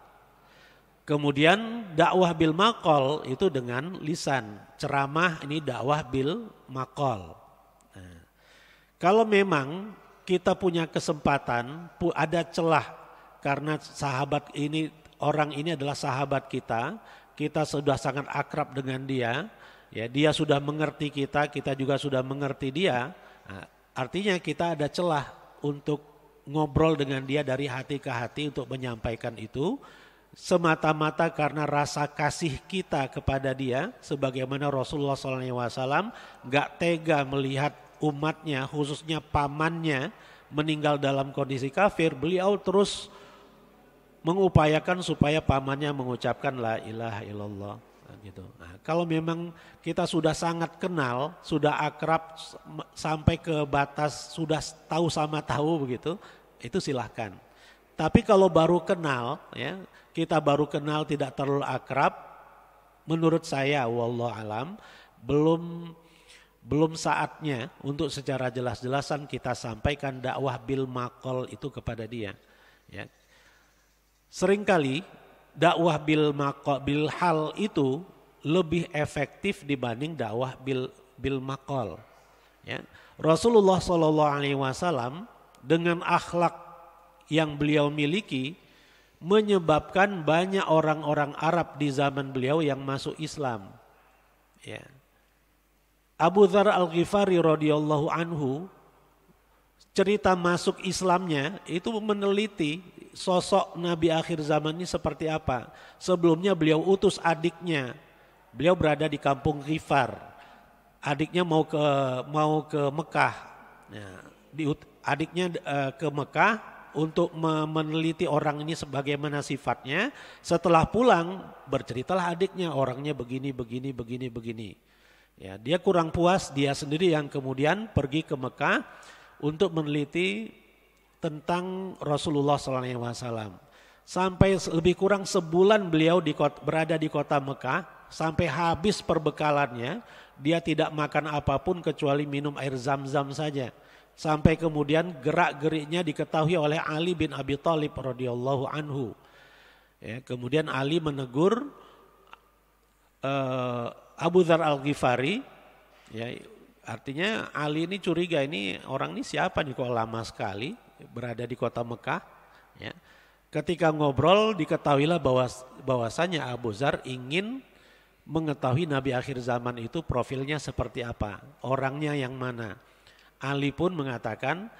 Kemudian dakwah bil maqal itu dengan lisan, ceramah ini dakwah bil maqal. Nah, kalau memang kita punya kesempatan, ada celah karena sahabat ini, orang ini adalah sahabat kita sudah sangat akrab dengan dia, ya, dia sudah mengerti kita juga sudah mengerti dia. Nah, artinya kita ada celah untuk ngobrol dengan dia dari hati ke hati untuk menyampaikan itu semata-mata karena rasa kasih kita kepada dia, sebagaimana Rasulullah SAW nggak tega melihat umatnya, khususnya pamannya meninggal dalam kondisi kafir. Beliau terus mengupayakan supaya pamannya mengucapkan la ilaha illallah. Gitu. Nah, kalau memang kita sudah sangat kenal, sudah akrab sampai ke batas sudah tahu sama tahu begitu, itu silahkan. Tapi kalau baru kenal, ya, kita baru kenal tidak terlalu akrab, menurut saya wallahu alam belum saatnya untuk secara jelas-jelasan kita sampaikan dakwah bil maqal itu kepada dia. Ya. Seringkali dakwah bil hal itu lebih efektif dibanding dakwah bil maqal. Ya. Rasulullah SAW dengan akhlak yang beliau miliki menyebabkan banyak orang-orang Arab di zaman beliau yang masuk Islam. Ya. Abu Dzar Al-Ghifari radhiyallahu anhu cerita masuk Islamnya itu meneliti sosok Nabi akhir zaman ini seperti apa. Sebelumnya beliau utus adiknya. Beliau berada di kampung Ghifar. Adiknya mau ke Mekah. Nah, adiknya ke Mekah untuk meneliti orang ini sebagaimana sifatnya. Setelah pulang berceritalah adiknya, orangnya begini. Ya, dia kurang puas, dia sendiri yang kemudian pergi ke Mekah untuk meneliti tentang Rasulullah SAW. Sampai lebih kurang sebulan beliau berada di kota Mekah, sampai habis perbekalannya, dia tidak makan apapun kecuali minum air zam-zam saja. Sampai kemudian gerak-geriknya diketahui oleh Ali bin Abi Thalib radhiyallahu anhu. Ya, kemudian Ali menegur Abu Dzar Al-Ghifari, ya, artinya Ali ini curiga, ini orang ini siapa nih kok lama sekali berada di kota Mekah. Ya. Ketika ngobrol diketahuilah bahwasanya Abu Dzar ingin mengetahui Nabi akhir zaman itu profilnya seperti apa, orangnya yang mana. Ali pun mengatakan,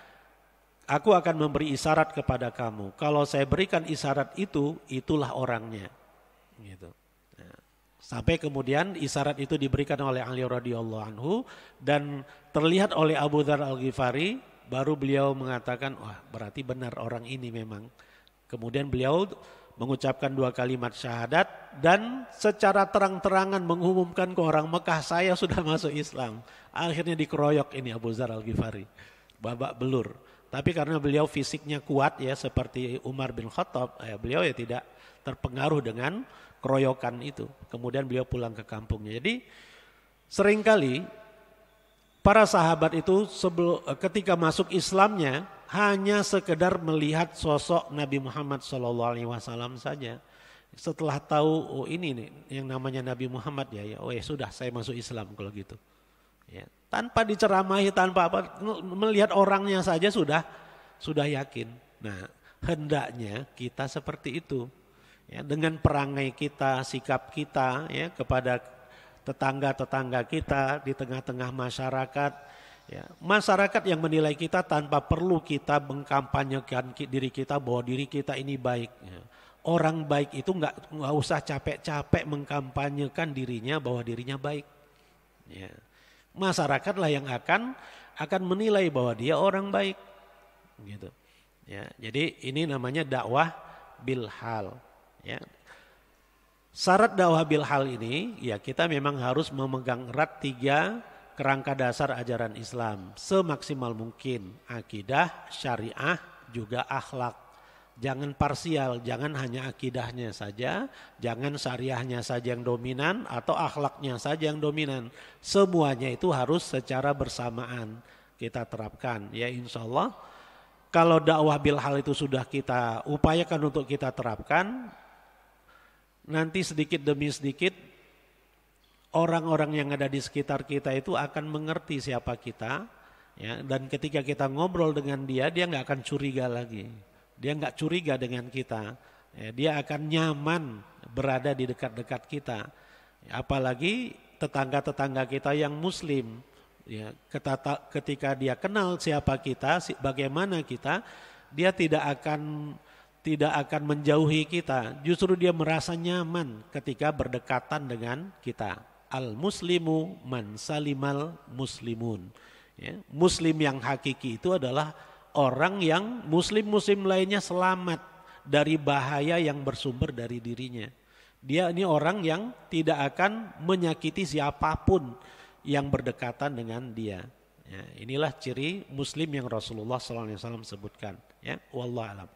aku akan memberi isyarat kepada kamu. Kalau saya berikan isyarat itu, itulah orangnya. Gitu. Nah, sampai kemudian isyarat itu diberikan oleh Ali radhiyallahu anhu dan terlihat oleh Abu Dzar Al-Ghifari, baru beliau mengatakan, wah berarti benar orang ini memang. Kemudian beliau mengucapkan 2 kalimat syahadat dan secara terang-terangan mengumumkan ke orang Mekah, saya sudah masuk Islam. Akhirnya dikeroyok ini Abu Dzar Al-Ghifari, babak belur. Tapi karena beliau fisiknya kuat ya seperti Umar bin Khattab, beliau ya tidak terpengaruh dengan keroyokan itu. Kemudian beliau pulang ke kampungnya. Jadi seringkali para sahabat itu ketika masuk Islamnya hanya sekedar melihat sosok Nabi Muhammad SAW saja. Setelah tahu, oh ini nih yang namanya Nabi Muhammad ya, oh ya sudah saya masuk Islam kalau gitu. Ya, tanpa diceramahi, tanpa apa, melihat orangnya saja sudah yakin. Nah, hendaknya kita seperti itu. Ya, dengan perangai kita, sikap kita ya kepada tetangga-tetangga kita di tengah-tengah masyarakat. Ya, masyarakat yang menilai kita tanpa perlu kita mengkampanyekan diri kita bahwa diri kita ini baik. Ya. Orang baik itu nggak usah capek-capek mengkampanyekan dirinya bahwa dirinya baik. Ya. Masyarakatlah yang akan menilai bahwa dia orang baik, gitu. Ya, jadi ini namanya dakwah bilhal. Ya. Syarat dakwah bilhal ini, ya kita memang harus memegang erat 3 kerangka dasar ajaran Islam semaksimal mungkin: akidah, syariah, juga akhlak. Jangan parsial, jangan hanya akidahnya saja, jangan syariahnya saja yang dominan atau akhlaknya saja yang dominan. Semuanya itu harus secara bersamaan kita terapkan. Ya insya Allah kalau dakwah bilhal itu sudah kita upayakan untuk kita terapkan, nanti sedikit demi sedikit orang-orang yang ada di sekitar kita itu akan mengerti siapa kita. Ya, dan ketika kita ngobrol dengan dia nggak akan curiga lagi. Dia nggak curiga dengan kita, ya, dia akan nyaman berada di dekat-dekat kita. Ya, apalagi tetangga-tetangga kita yang muslim, ya, ketika dia kenal siapa kita, bagaimana kita, dia tidak akan menjauhi kita. Justru dia merasa nyaman ketika berdekatan dengan kita. Al-muslimu man salimal muslimun. Ya, muslim yang hakiki itu adalah orang yang muslim-muslim lainnya selamat dari bahaya yang bersumber dari dirinya. Dia ini orang yang tidak akan menyakiti siapapun yang berdekatan dengan dia. Ya, inilah ciri muslim yang Rasulullah SAW sebutkan. Ya, wallahu a'lam.